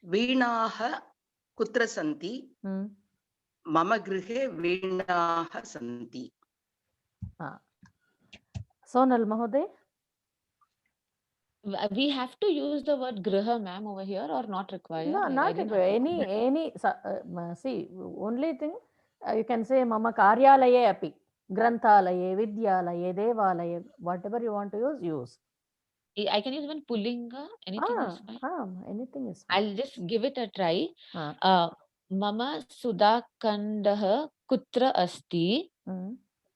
वीणाः कुत्र सन्ति? मम गृहे वीणाः सन्ति। सोनल महोदय। We have to use the word griha, ma'am, over here, or not required? No, not required. Any see, only thing you can say mama karyalaye api, granthalaye, vidyalaye, devalaye, whatever you want to use. I can use even pullinga. Anything is fine. Anything is fine. I'll just give it a try. Mama sudhakandah kutra asti?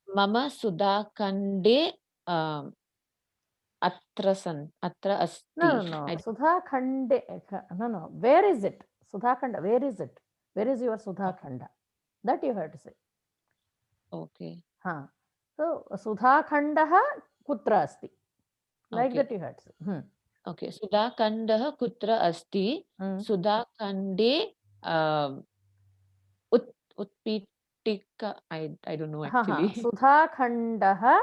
Mama sudhakande atra asti. No. Sudhakhande. No. Where is it? Sudhakhanda. Where is it? Where is your Sudhakhanda? That you have to say. Okay. So Sudhakhandah kutra asti? Like that you have to say. Okay. Sudhakandah kutra asti? Sudhakhande utpitika. I don't know actually. Sudhakhandah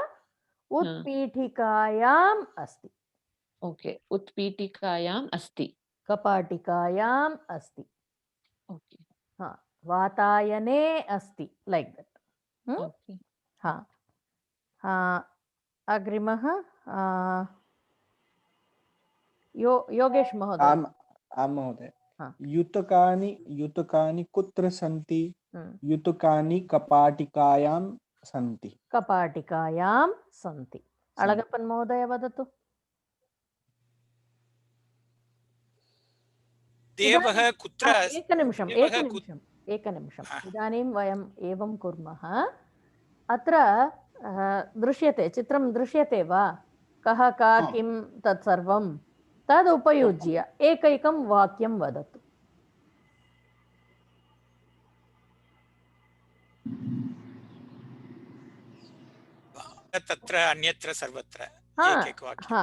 उत्पीठिकायाम् अस्ति। ओके, उत्पीठिकायाम् अस्ति। कपाटिकायाम् अस्ति। ओके। वातायने अस्ति। Like that. ओके। अग्रिमः योगेश महोदय। आम् महोदय। युतकानि युतकानि कुत्र सन्ति? युतकानि कपाटिकायां सन्ति. कपाटिकायां सन्ति. अलगप्पन् महोदय वदतु. देवः कुत्र? एकनिमिषम्. इदानीं वयम् एवं कुर्मः. अत्र दृश्यते, चित्रं दृश्यते वा? कः का किं तत्सर्वं तद् उपयुज्य एकैकं वाक्यं वदतु. तत्र अन्यत्र सर्वत्र एकैकवाक्यं.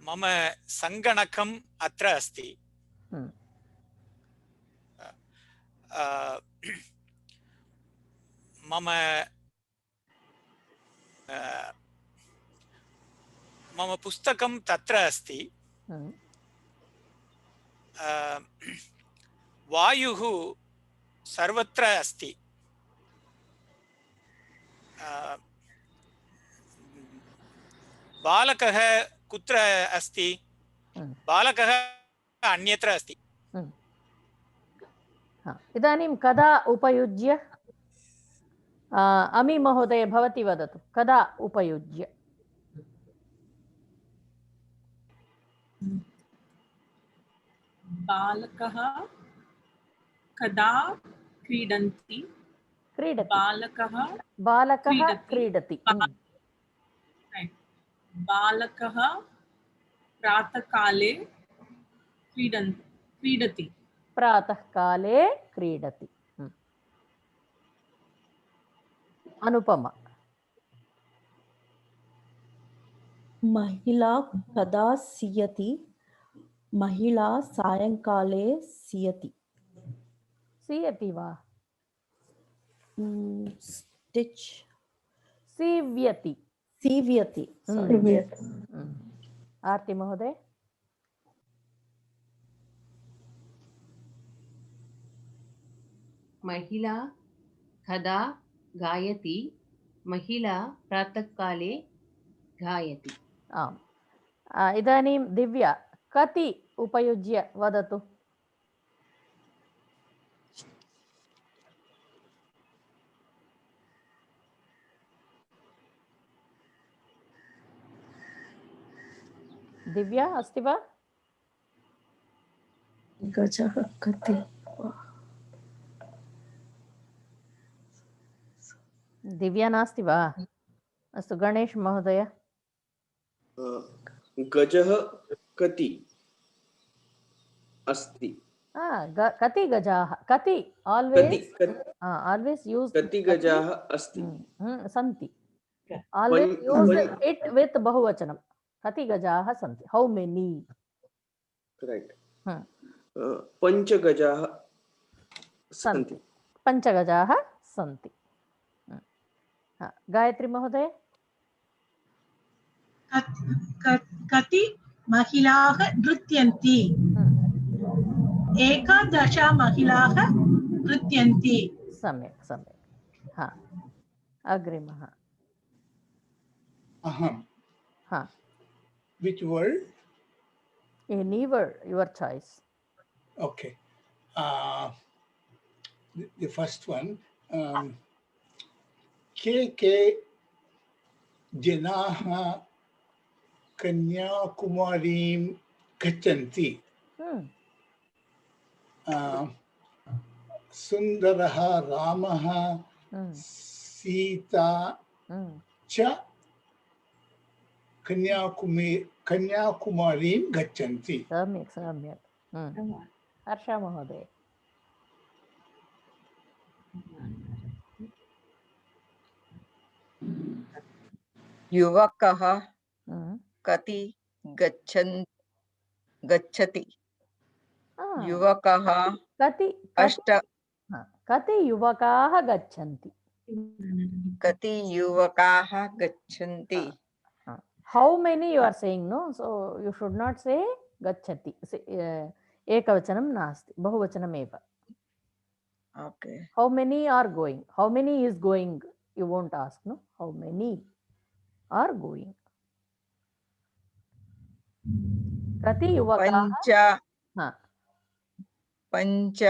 मम सङ्गणकम् अत्र अस्ति. मम पुस्तकं तत्र अस्ति. वायुः सर्वत्र अस्ति. बालकः कुत्र अस्ति? बालकः अन्यत्र अस्ति. इदानीं कदा उपयुज्य? अमी महोदय भवती वदतु, कदा उपयुज्य? बालकः कदा क्रीडन्ति? बालकः क्रीडति. बालकः प्रातःकाले क्रीडति. प्रातःकाले क्रीडति. अनुपमा. महिला कदा सीयति? महिला सायंकाले सीयति. सीयति वा? स्टिच. सीव्यति. आरती महोदय. महिला कदा गायति? महिला प्रातःकाले गायति. आम्. इदानीं दिव्या कति उपयुज्य वदतु. दिव्या अस्ति वा? गजः कति? दिव्या नास्ति वा? अस्तु, गणेश महोदय. गजः कति अस्ति? कति गजाः? कति always use कति गजाः अस्ति? सन्ति. Always use it with बहुवचनं. कति गजाः सन्ति? How many? Right. पञ्चगजाः सन्ति. पञ्चगजाः सन्ति. गायत्री महोदय. कति महिलाः नृत्यन्ति? एकादश महिलाः नृत्यन्ति. सम्यक्. अग्रिमः. अहं. Which word? Any word, your choice. Okay. The first one. के जनाः कन्याकुमारीं गच्छन्ति? सुन्दरः रामः सीता च कन्याकुमारीं गच्छन्ति. सम्यक्. हर्षा महोदय. युवकः कति गच्छति? युवकः कति युवकाः गच्छन्ति? कति युवकाः गच्छन्ति? How many you are saying, no? So you should not say gachati. Ekavachanam nasti. Bahuvachanam eva. Okay. How many are going? How many is going? You won't ask, no? How many are going? कति युवकाः पञ्च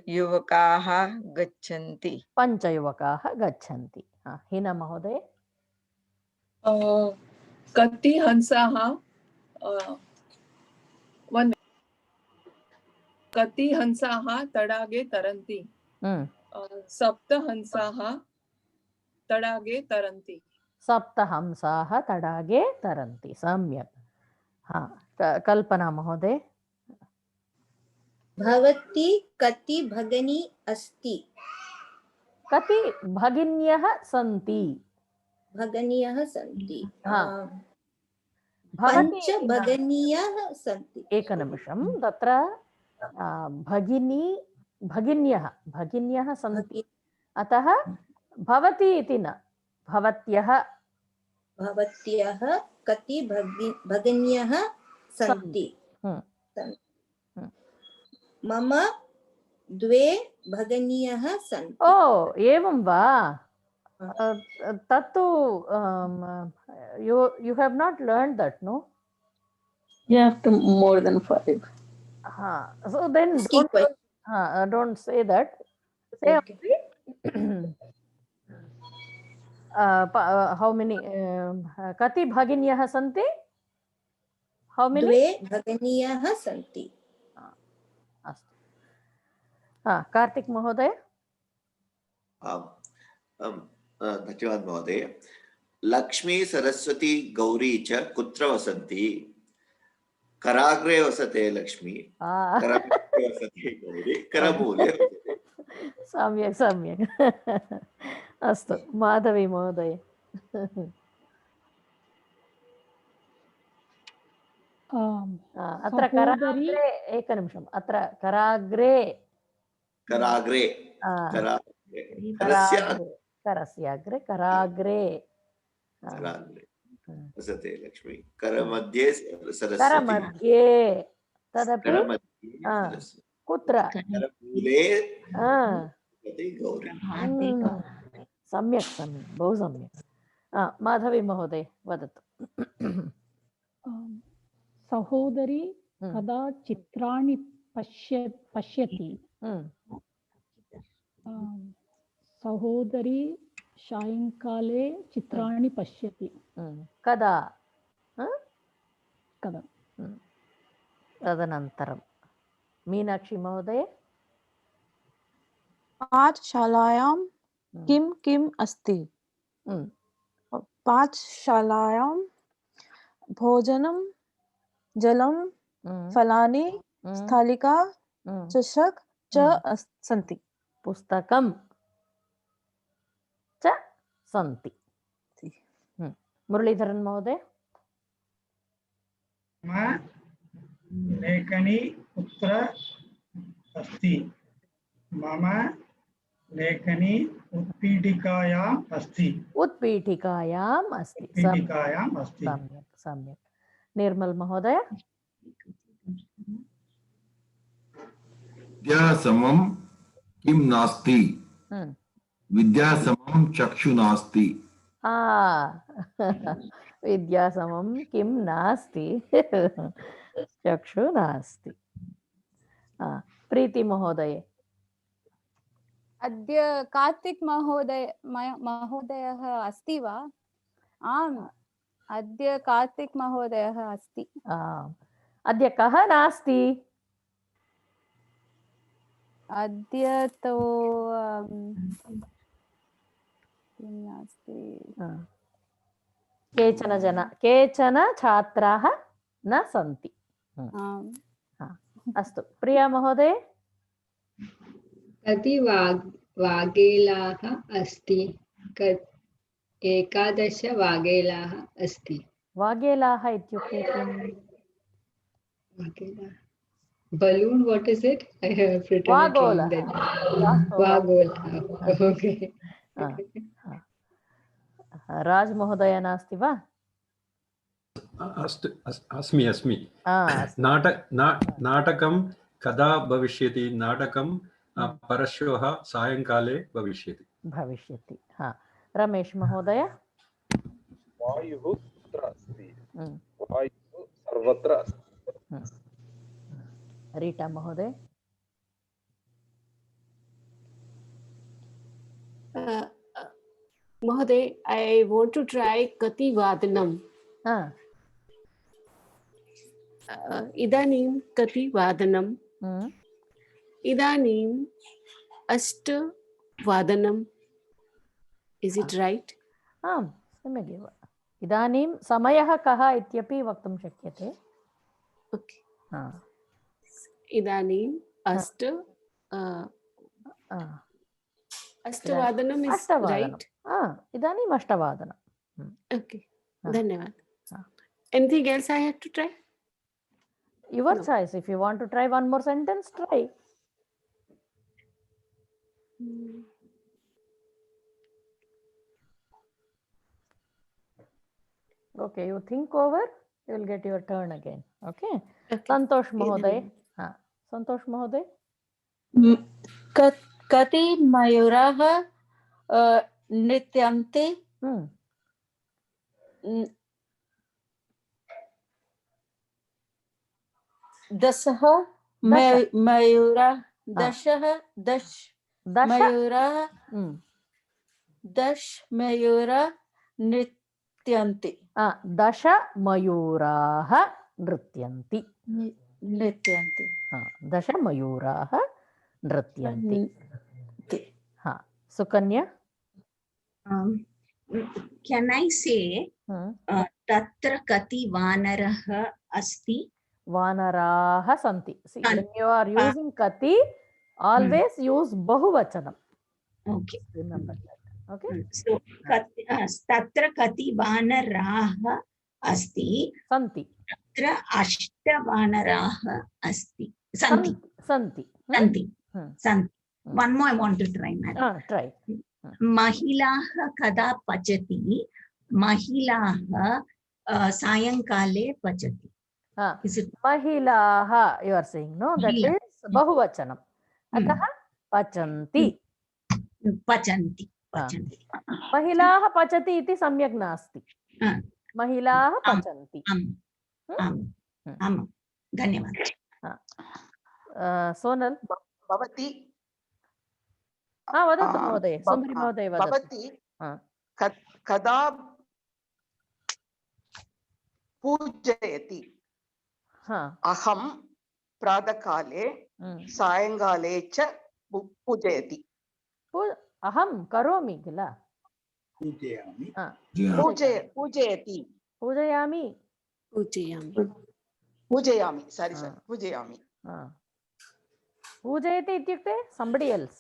युवकाः गच्छन्ति पञ्चयुवकाः गच्छन्ति हिना महोदय कति हंसाः कति हंसाः तडागे तरन्ति सप्त हंसाः तडागे तरन्ति सप्त हंसाः तडागे तरन्ति सम्यक् कल्पना महोदय भवती कति भगिनी अस्ति कति भगिन्यः सन्ति भगिन्यः सन्ति पञ्च भगिन्यः सन्ति एकनिमिषं तत्र भगिन्यः सन्ति अतः भवती इति न भवत्यः कति भगिन्यः सन्ति मम द्वे भगिन्यः सन्ति ओ एवं वा तत्तु you have not learned that, no? You have to more than 5. So then don't say that. Say how many kati bhaginyah santi? How many? द्वे भगिन्यः सन्ति कार्तिक महोदय धन्यवाद महोदय लक्ष्मी सरस्वती गौरी च कुत्र वसन्ति कराग्रे वसते लक्ष्मी कराग्रे वसते गौरी करमूले वसते सम्यक् सम्यक् अस्तु माधवी महोदय अत्र कराग्रे एकनिमिषम् अत्र कराग्रे करस्य अग्रे कराग्रे वसते लक्ष्मी करमध्ये सरस्वती करमध्ये तदपि कुत्र करमूले गौरी सम्यक् सम्यक् बहु सम्यक् माधवी महोदय वदतु सहोदरी कदा चित्राणि पश्यति सहोदरी सायंकाले चित्राणि पश्यति कदा कदा तदनन्तरं मीनाक्षी महोदय पाठशालायां किं किम् अस्ति पाठशालायां भोजनं जलं फलानि स्थालिका चषक च सन्ति पुस्तकं च सन्ति मुरलीधरन् महोदय लेखनी कुत्र अस्ति मम लेखनी उत्पीठिकायाम् अस्ति उत्पीठिकायाम् अस्ति उत्पीठिकायाम् अस्ति सम्यक् सम्यक् निर्मल महोदय विद्यासमं किं नास्ति विद्यासमं चक्षु नास्ति विद्यासमं किं नास्ति चक्षु नास्ति प्रीति महोदय अद्य कार्तिक महोदयः अस्ति वा आम् अद्य कार्तिक महोदयः अस्ति अद्य कः नास्ति अद्य तो नास्ति केचन छात्राः न सन्ति अस्तु प्रिया महोदय कति वागेलाः अस्ति एकादश वागेलाः अस्ति वागेलाः इत्युक्ते balloon what is it I have written Vagola. it Vagola okay राज महोदय नास्ति वा अस्मि नाटकं कदा भविष्यति नाटकं परश्वः सायंकाले भविष्यति रमेश महोदय वायुः कुत्र अस्ति वायुः सर्वत्र अस्ति। रीटा महोदय। महोदय, I want to try kati vadanam. इदानीं कति वादनम्? इदानीं अष्टवादनम्. Is it right? आम्, सम्यगेव। इदानीं समयः कः इत्यपि वक्तुं शक्यते। ओके। इदानीं अष्टवादनम् is right? इदानीम् अष्टवादनम्। Okay, धन्यवाद। Anything else I have to try? Your choice. If you want to try one more sentence, try. Okay, you think over, you will get your turn again. Okay. Santosh Mahoday. Santosh Mahoday. कति मयूराः नृत्यन्ते? दशः मयूराः दश मयूराः नृत्यन्ति। दश मयूराः नृत्यन्ति। दश मयूराः नृत्यन्ति। सुकन्या। Can I say तत्र कति वानरः अस्ति? वानराः सन्ति. See, when you are using kati, always use bahuvachanam. Okay. Remember that. Okay. So तत्र कति वानराः अस्ति? सन्ति. तत्र अष्टवानराः अस्ति। सन्ति. सन्ति. सन्ति. सन्ति. One more I want to try, madam. Try. महिलाः कदा पचति? महिलाः सायंकाले पचति. महिलाः, you are saying, no? That is bahuvachanam. अतः पचन्ति. पचन्ति. महिलाः पचति इति सम्यक् नास्ति. महिलाः पचन्ति. धन्यवादः। सोनल भवती वदतु महोदय। सुन्दरी महोदय वदतु। भवती कदा पूजयति? अहं प्रातःकाले सायङ्काले च पूजयति। अहं करोमि किल? पूजयति। पूजयामि। पूजयामि। सारी सर, पूजयामि। पूजयति इत्युक्ते somebody else.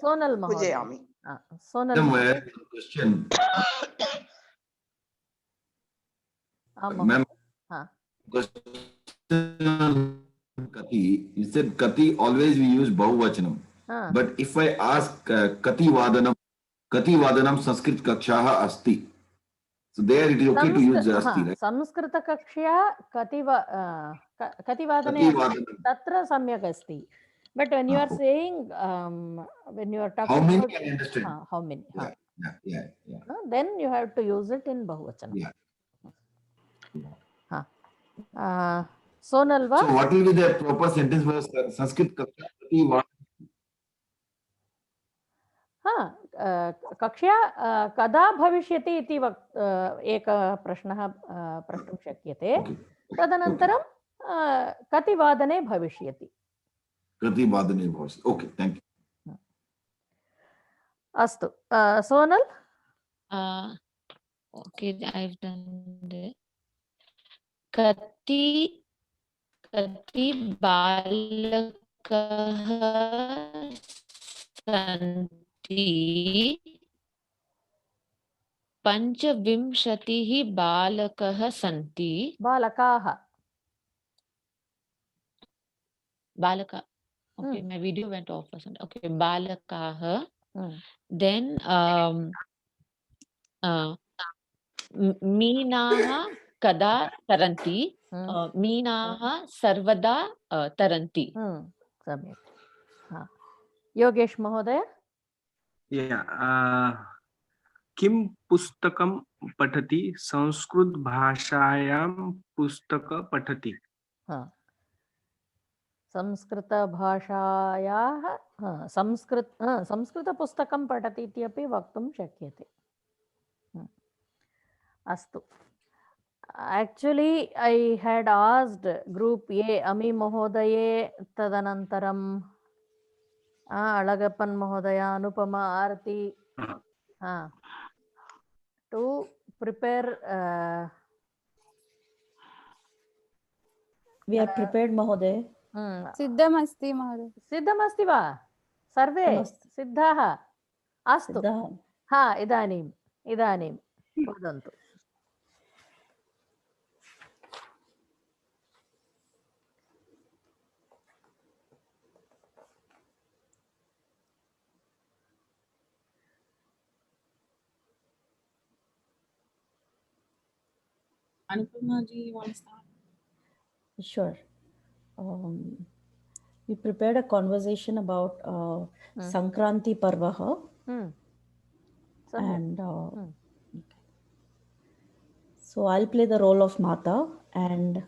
सोनल महोदय। Sonal question. Ma'am, Kati, you said Kati, always we use Bahuvachanam. But if I ask Kati Vadanam Sanskrit Kakshaha Asti. So there it is okay to use Asti, right? Sanskrit Kakshya Kati Vadane Tatra Samyak Asti. But when you are saying, when you are talking how many about, I understand. How many? Yeah. Then you have to use it in Bahuvachanam. Yeah. Sonalva. So what will be the proper sentence for Sanskrit Kaksha? कक्ष्या कदा भविष्यति इति एकः प्रश्नः प्रष्टुं शक्यते। तदनन्तरं कति वादने भविष्यति? कति वादने भविष्यति। Okay, thank you. अस्तु, Sonal. Okay, I've done that. कति बालकः सन्ति? पञ्चविंशतिः बालकः सन्ति। बालकाः। बालका. Okay, my video went off or something. Okay, balakaah. Then मीनाः कदा तरन्ति? मीनाः सर्वदा तरन्ति। सम्यक्। योगेश महोदय। किं पुस्तकं पठति? संस्कृत भाषायां पुस्तक पठति। संस्कृतभाषायाः संस्कृतपुस्तकं पठति इति अपि वक्तुं शक्यते। अस्तु, actually I had asked group A Ami Mohodaye, तदनन्तरं Alagappan Mohodaya, Anupama, Arti to prepare. We are prepared, Mohoday. सिद्धमस्ति महोदय। सिद्धमस्ति वा? सर्वे सिद्धाः? अस्तु, इदानीं वदन्तु। Anupama ji, you want to start? Sure. We prepared a conversation about Sankranti Parvaha. And so I'll play the role of Mata, and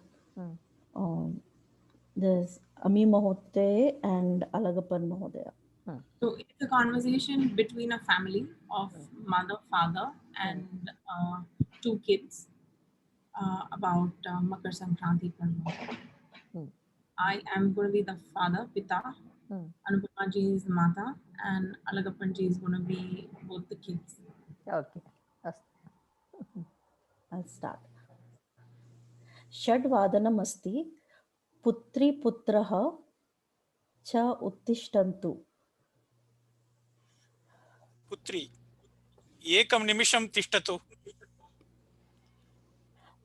there's Ami Mohoday and Alagappan Mohodaya. So it's a conversation between a family of mother, father, and two kids about Makar Sankranti Parva. I am going to be the father, Pita. Anupama ji is the mata, and Alagappan ji is going to be both the kids. Okay, I'll start. Shadvadanam asti, putri putraha cha uttishtantu. पुत्री एकं निमिषं तिष्ठतु।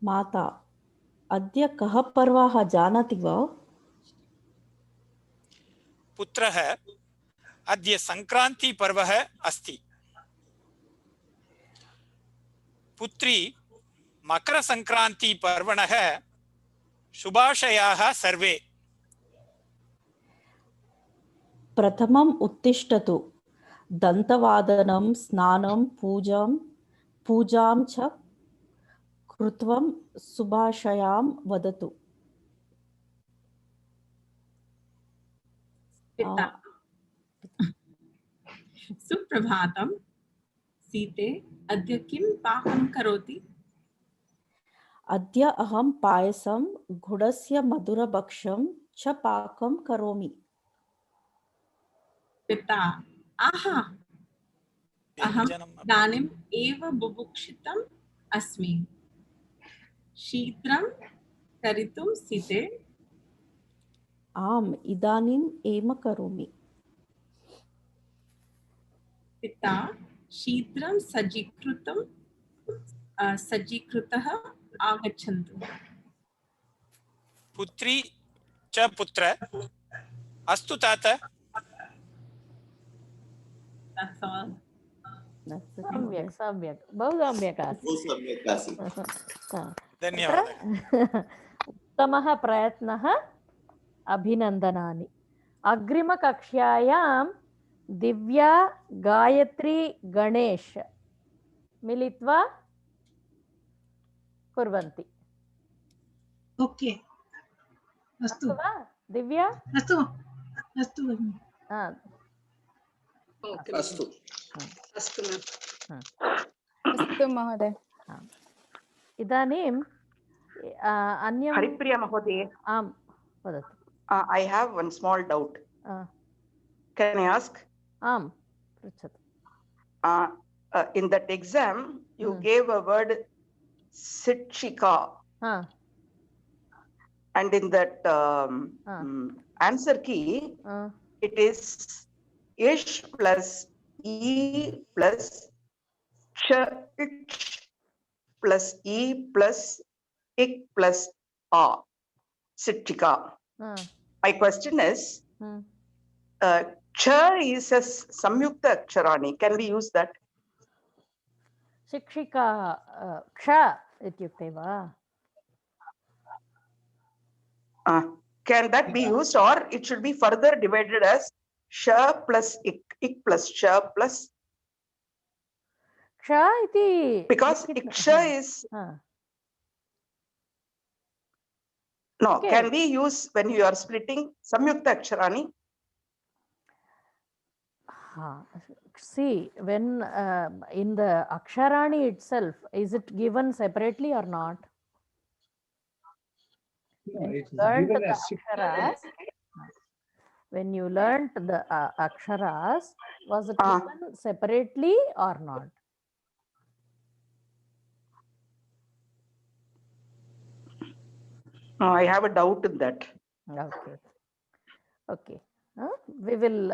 माता अद्य कः पर्वः जानाति वा? पुत्रः अद्य संक्रांति पर्वः अस्ति। पुत्री मकर संक्रांति पर्वणः शुभाशयाः सर्वे। प्रथमम् उत्तिष्ठतु, दन्तवादनं, स्नानं, पूजां च कृत्वा शुभाशयां वदतु। पिता सुप्रभातं सीते, अद्य किं पाकं करोति? अद्य अहं पायसं, गुडस्य मधुरभक्ष्यं च पाकं करोमि। पिता आहा, अहम् इदानीम् एव बुभुक्षितम् अस्मि। शीघ्रं करितुं सीते। आम्, इदानीम् एव करोमि। पिता शीघ्रं सज्जीकृतः आगच्छन्तु। पुत्री च पुत्र अस्तु तात। That's all. सम्यक्, बहु सम्यक् आसीत्। धन्यवादः। उत्तमः प्रयत्नः, अभिनन्दनानि। अग्रिमकक्ष्यायां दिव्या, गायत्री, गणेश मिलित्वा कुर्वन्ति। ओके, अस्तु वा दिव्या? अस्तु अस्तु अस्तु अस्तु महोदय। इदानीं अन्यं हरिप्रिया महोदय, आम् वदतु। I have one small doubt. Can I ask? आम् पृच्छतु। In that exam, you gave a word Sitchika. And in that answer key, it is ish plus e plus ch plus e plus ik plus a. Sitchika. My question is, cha is a samyukta akshārani. Can we use that? शिक्षिका क्ष इत्युक्ते वा? Can that be used, or it should be further divided as sha plus ik plus sha plus? Ksha iti. Because Iksha is. No, Okay. can we use when you are splitting Samyukta Aksharani? See, when in the Aksharani itself, is it given separately or not? No, it is given as Aksharas, when you learnt the Aksharas, was it given separately or not? No, I have a doubt in that. Okay. Okay. We will.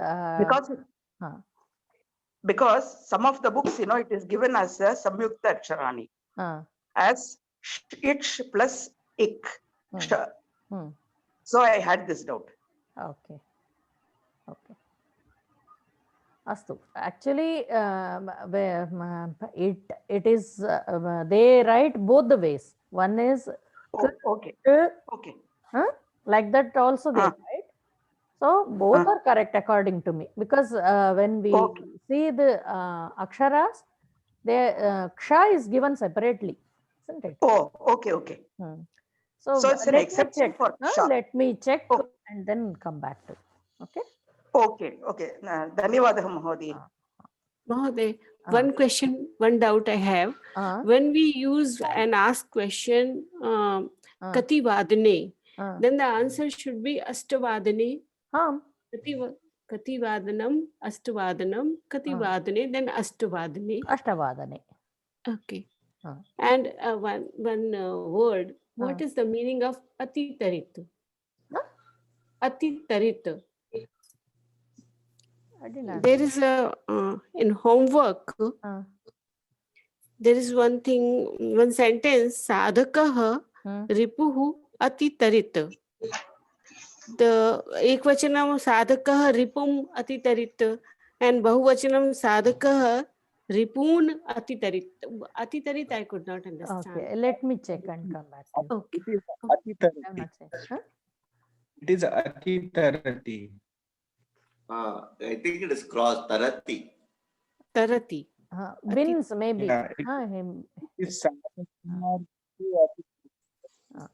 Because some of the books, you know, it is given as a Samyukta Aksharani. As Iksh plus Ik. So I had this doubt. Okay. Okay. Astu. Actually, it is they write both the ways. One is okay. Like that also they write. So both are correct according to me, because when we see the aksharas, ksha is given separately, isn't it? Oh, okay. So it's an exception for ksha. Let me check and then come back to it. Okay. Okay. Dhanyavadah, Mahodaya. Mahodaya, one question, one doubt I have. When we use an ask question, Kati Vadane, then the answer should be Astavadane. Kati Vadanam, Astavadanam, Kati Vadane, then Astavadane. Astavadane. Okay. And one word, what is the meaning of Atitarit? Atitarit. There is a in homework there is one sentence, sadhakaha ripuhu atitarit. The ekvachanam sadhakaha ripum atitarit and bahuvachanam sadhakaha ripun atitarit. Atitarit I could not understand. Okay, let me check and come back to you. Okay. It is atitarati. I think it is cross tarati. Tarati. Wins maybe. Yeah,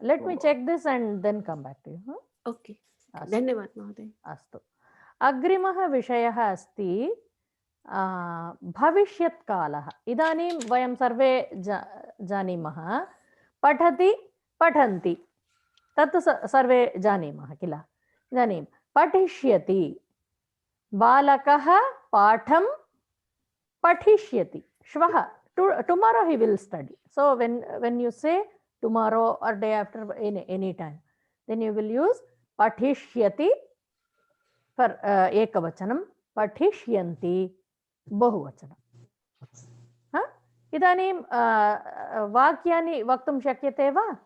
Let me check this and then come back to you. Okay. Dhanyavad Mahodaya. Astu. Agrimah vishayah asti bhavishyat kalah. Idanim vayam sarve janimah. Pathati pathanti. Tat sarve janimah kila. Idanim patishyati. Balakah patham patishyati. Shvaha. Tomorrow he will study. So when you say tomorrow or day after any time, then you will use patishyati for ekavachanam, patishyanti bahuvachanam. Idanim vakyani vaktum shakyate va?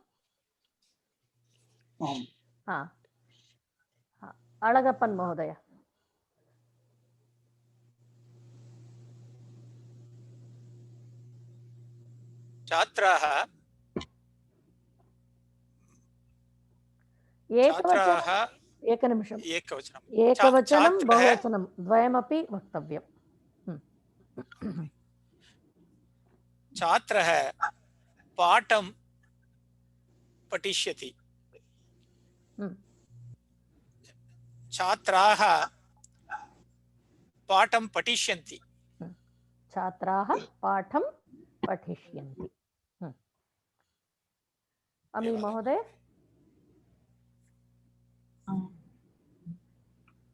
Alagappan Mahodaya. छात्राः एकवचनं बहुवचनं द्वयमपि वक्तव्यम्. छात्रः पाठं पठिष्यति. छात्राः पाठं पठिष्यन्ति. छात्राः पाठं पठिष्यन्ति. Ami Mahodaya?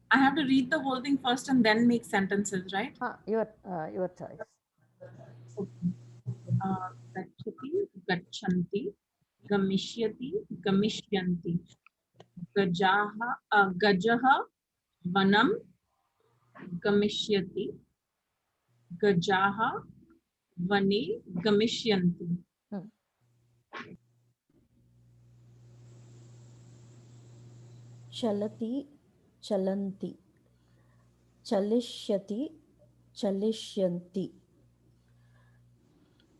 I have to read the whole thing first and then make sentences, right? Your choice. Gachati, gachanti, gamishyati, gamishyanti. Gajaha, vanam, gamishyati. Gajaha, vane, gamishyanti. Chalati, chalanti. Chalishyati, chalishyanti.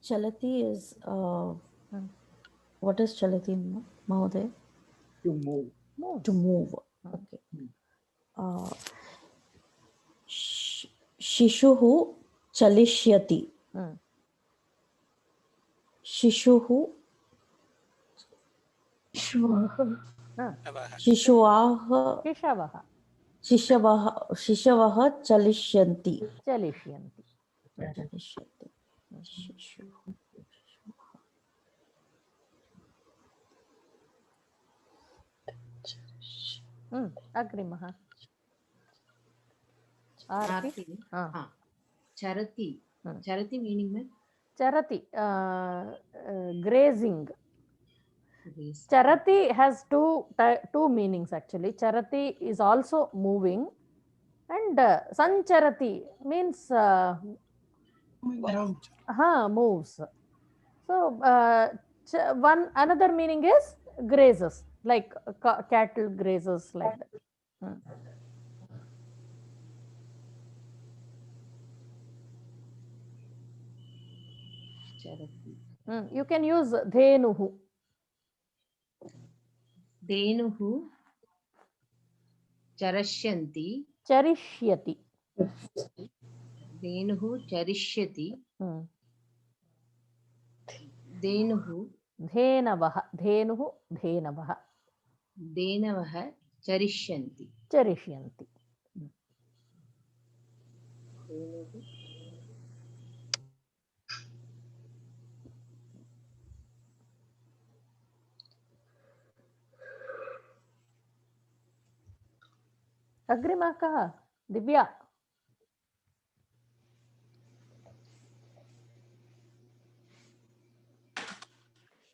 Chalati is what is chalati, Mahodaya? To move. To move. Okay. Shishuhu chalishyati. शिशुः शिशवः चलिष्यन्ति अग्रिमः आरती चरति चरति मीनिंग में charati grazing. Charati has two meanings actually. Charati is also moving, and sancharati means moves. So another meaning is grazes, like cattle grazes like that. You can use dhenuhu. Dhenuhu charashyanti. Charishyati. Dhenuhu charishyati. Dhenuhu. Dhenavaha. Dhenuhu dhenavaha. Dhenavaha charishyanti. Charishyanti. अग्रिमः कः? दिव्या.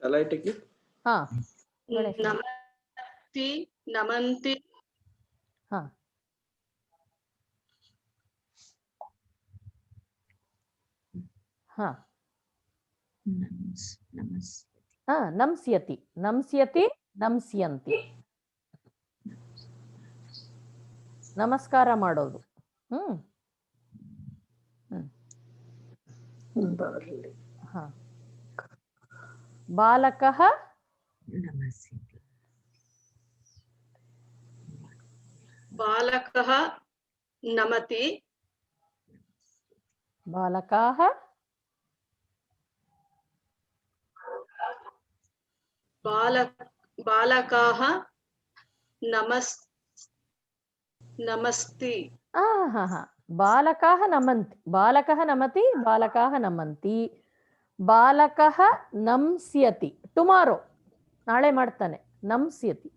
Shall I take it? हाँ. नमन्ति नमन्ति. हाँ. हाँ. नमस्यति. नमस्यति नमस्यन्ति. ನಮಸ್ಕಾರ ಮಾಡೋದು. ಬಾಲಕಃ नमस्यति. बालकः नमति. बालकाः बालकाः नमस्ति. बालकाः नमन्ति. बालकः नमति. बालकाः नमन्ति. बालकः नम्स्यति. टुमारो नाळे ಮಾಡ್ತಾನೆ. नम्स्यति.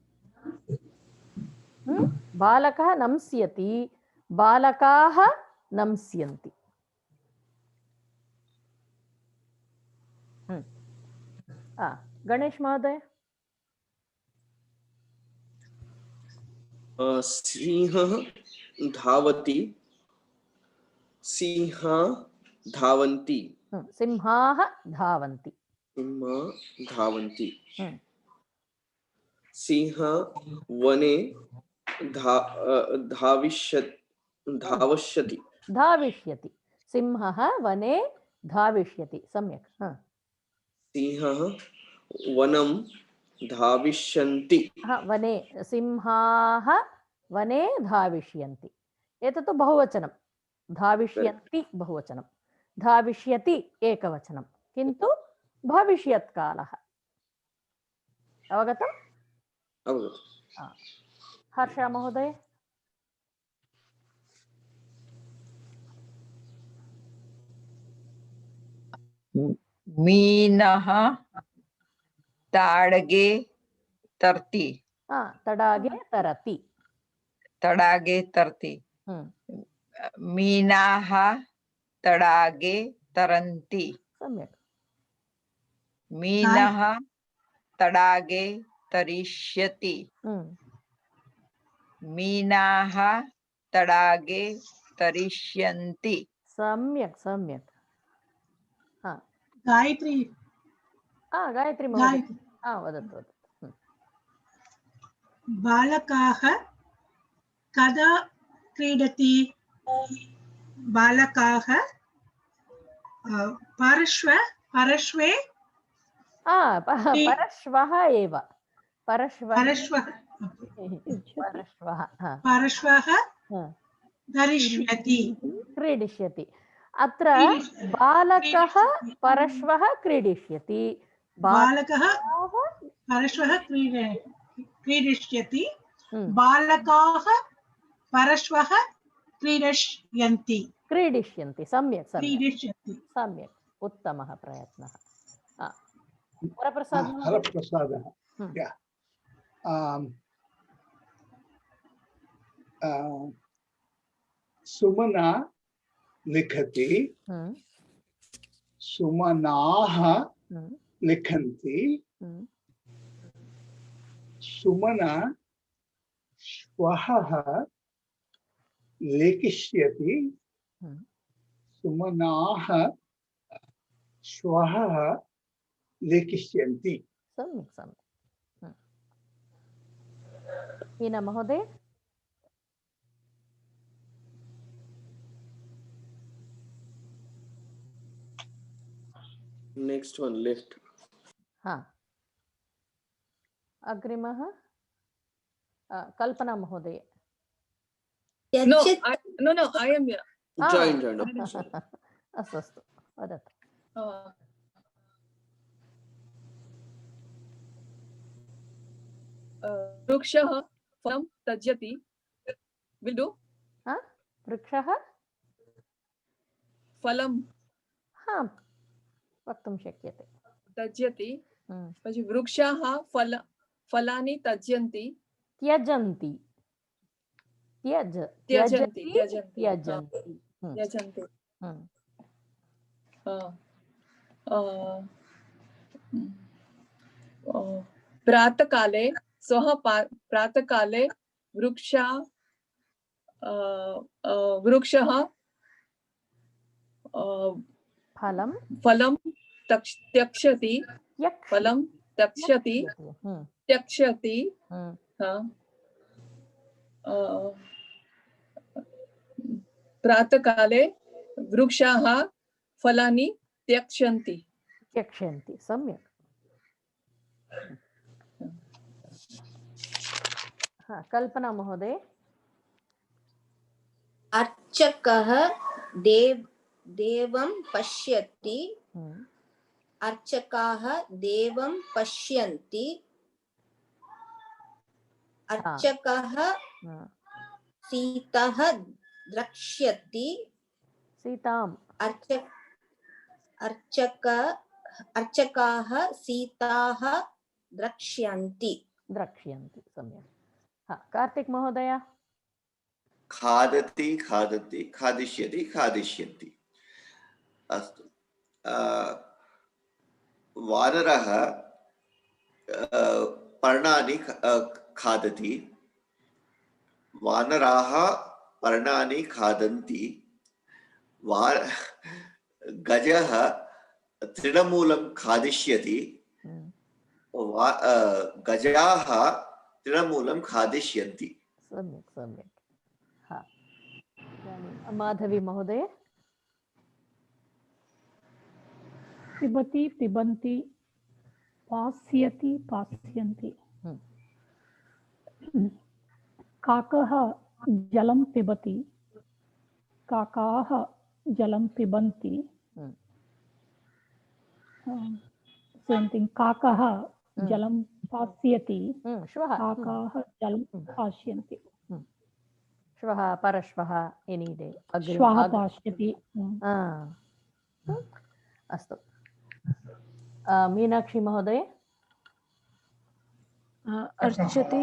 बालकः नम्स्यति. बालकाः नम्स्यन्ति. गणेश महोदय. सिंहः धावति. सिंहा धावन्ति. सिंहाः धावन्ति. धावन्ति. सिंह वने धाविष्यति. धाविष्यति. सिंहः वने धाविष्यति. सम्यक्. सिंहः वनं धाविष्यन्ति. वने. सिंहाः वने धाविष्यन्ति. एतत् बहुवचनं. धाविष्यन्ति बहुवचनं. धाविष्यति एकवचनं. किन्तु भविष्यत्कालः. अवगतम्? अवगतम्. हर्ष महोदय. मीनः ताडगे तरति. तडागे तरति. तडागे तरति. मीनाः तडागे तरन्ति. सम्यक्. मीनः तडागे तरिष्यति. मीनाः तडागे तरिष्यन्ति. सम्यक् सम्यक्. गायत्री. गायत्री महोदय. वदतु वदतु. बालकाः कदा क्रीडति? बालकाः परश्वे परश्वः एव. परश्वः धरिष्यति. क्रीडिष्यति. अत्र बालकः परश्वः क्रीडिष्यति बालकः परश्वः क्रीडिष्यति बालकाः परश्वः क्रीडिष्यन्ति सम्यक् क्रीडिष्यन्ति सम्यक् उत्तमः प्रयत्नः हरप्रसादः हरप्रसादः सुमना लिखति सुमनाः लिखन्ति सुमना श्वः लेखिष्यति सुमनाः श्वः लेखिष्यन्ति सम्यक् सम्यक् हीना महोदय नेक्स्ट वन लेफ्ट अग्रिमः कल्पना महोदय No, I am here. Join. अस्तु अस्तु वदतु वृक्षः फलं त्यजति will do वृक्षः फलं वक्तुं शक्यते त्यजति वृक्षाः फलानि त्यजन्ति त्यजन्ति प्रातःकाले सः प्रातःकाले वृक्षः फलं त्यक्षति प्रातःकाले वृक्षाः फलानि त्यक्षन्ति सम्यक् कल्पना महोदय अर्चकः देवं पश्यति अर्चकाः देवं पश्यन्ति अर्चकः सीताः द्रक्ष्यति सीताम् अर्चकाः सीताः द्रक्ष्यन्ति सम्यक् कार्तिक महोदय खादति खादिष्यति खादिष्यन्ति अस्तु वानरः पर्णानि खादति वानराः पर्णानि खादन्ति गजः तृणमूलं खादिष्यति गजाः तृणमूलं खादिष्यन्ति सम्यक् माधवी महोदय पिबति पिबन्ति पास्यति पास्यन्ति काकः जलं पिबति काकाः जलं पिबन्ति सेम् थिङ्ग् काकः जलं पास्यति काकाः जलं पास्यन्ति श्वः परश्वः एनी डे श्वः पास्यति अस्तु मीनाक्षी महोदय अर्चति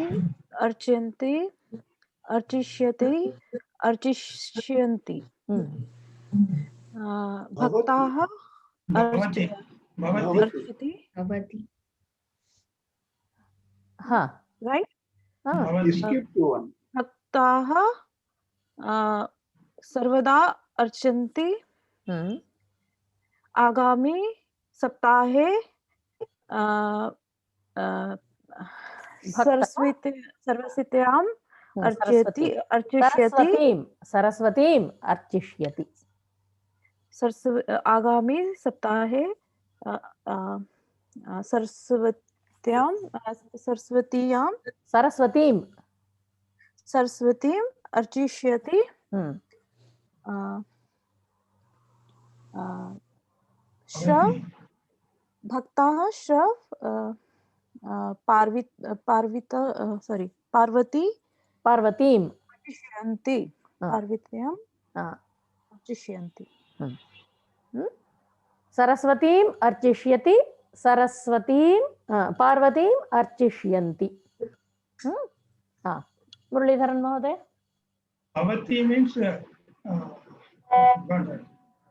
अर्चन्ति अर्चिष्यति अर्चिष्यन्ति भक्ताः अर्चति राइट भक्ताः सर्वदा अर्चन्ति आगामी सप्ताहे सरस्वत्याम् सरस्वतीम् अर्चिष्यति आगामी सप्ताहे सरस्वतीम् अर्चिष्यति श्रव भक्ताः श्रव पार्वतीं अर्चिष्यन्ति पार्वतीम् अर्चिष्यन्ति सरस्वतीम् अर्चिष्यति सरस्वतीं पार्वतीम् अर्चिष्यन्ति मुरलीधरन् महोदय Bhavati means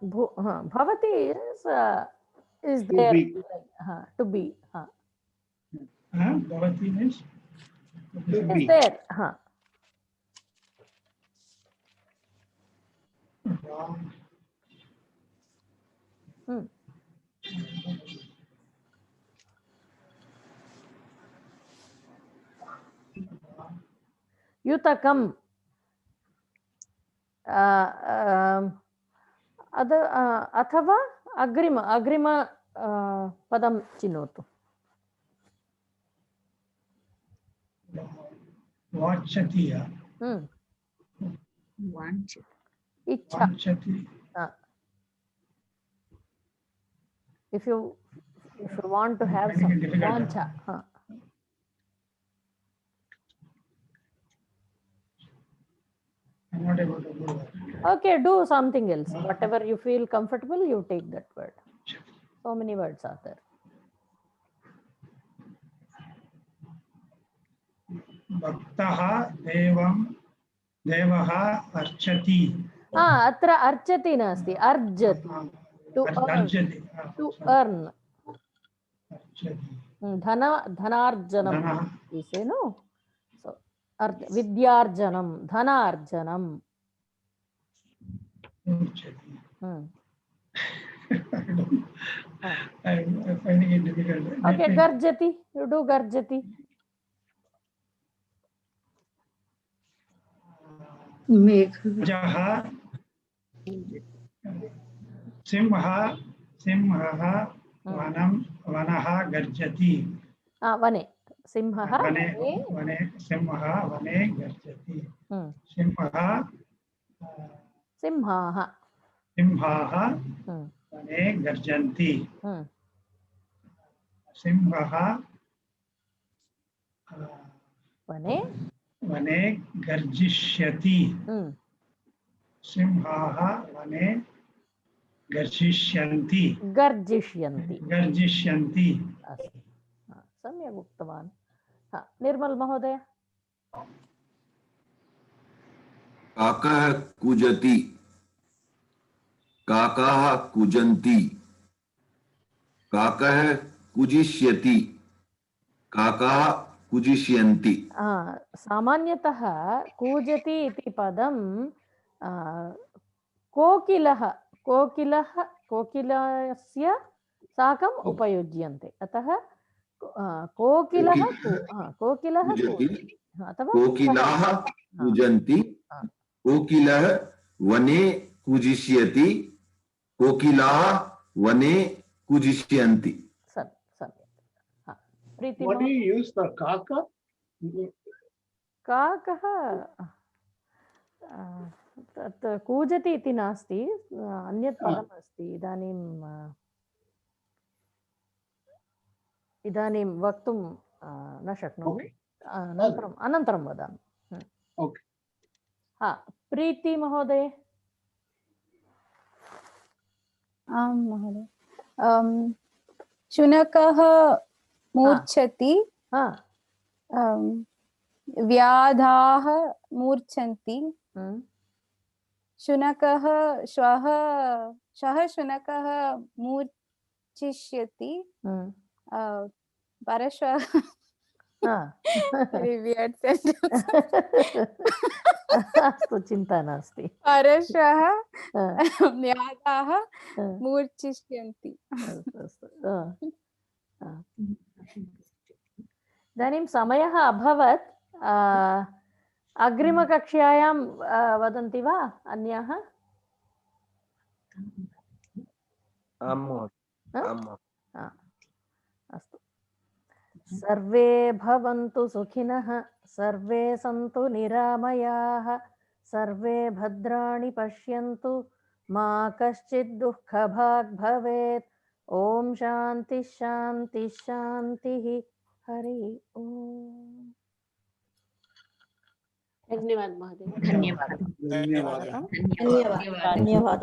Bhavati is To there be. to be Bhavati means to is be. there युतकम् अथवा अग्रिम पदं चिनोतु Vachati. इच्छा Vachati. if you want to have some vancha I'm not able to do that. okay, do something else, whatever you feel comfortable, you take that word. So many words are there. Bhaktaha devah archati. अत्र अर्चति नास्ति अर्जति to earn dhanarjanam we say no so vidyarjanam dhanarjanam I'm finding it difficult. okay garjati you do garjati Jaha Simha Vanaha Garjati. vane simha Vane Simha Vane Garjati. Simha Vane Garjanti. Simha Vane Garjishyati. Simha Vane Garjishyanti. सम्यक् उक्तवान् निर्मल महोदय काकः कूजति काकाः कूजन्ति काकः कूजिष्यति काकाः कूजिष्यन्ति सामान्यतः कूजति इति पदं कोकिलस्य साकम् उपयुज्यन्ते अतः कोकिलाः कूजन्ति कोकिलः वने कूजिष्यति कोकिलाः वने कूजिष्यन्ति What do you use for kaka? काकः तत् कूजति इति नास्ति अन्यत् पदम् अस्ति इदानीं वक्तुं न शक्नोमि अनन्तरं वदामि प्रीति महोदय आं महोदय शुनकः मूर्च्छति व्याधाः मूर्च्छन्ति शुनकः श्वः शुनकः मूर्छिष्यति परश्वः अस्तु चिन्ता नास्ति परश्वः व्याधाः मूर्छिष्यन्ति इदानीं समयः अभवत् अग्रिमकक्ष्यायां वदन्ति वा अन्याः अस्तु सर्वे भवन्तु सुखिनः सर्वे सन्तु निरामयाः सर्वे भद्राणि पश्यन्तु मा कश्चित् दुःखभाग् भवेत् ओम शांति शांति शांति। हरि ओम। धन्यवाद महोदय। धन्यवाद धन्यवाद। धन्यवाद।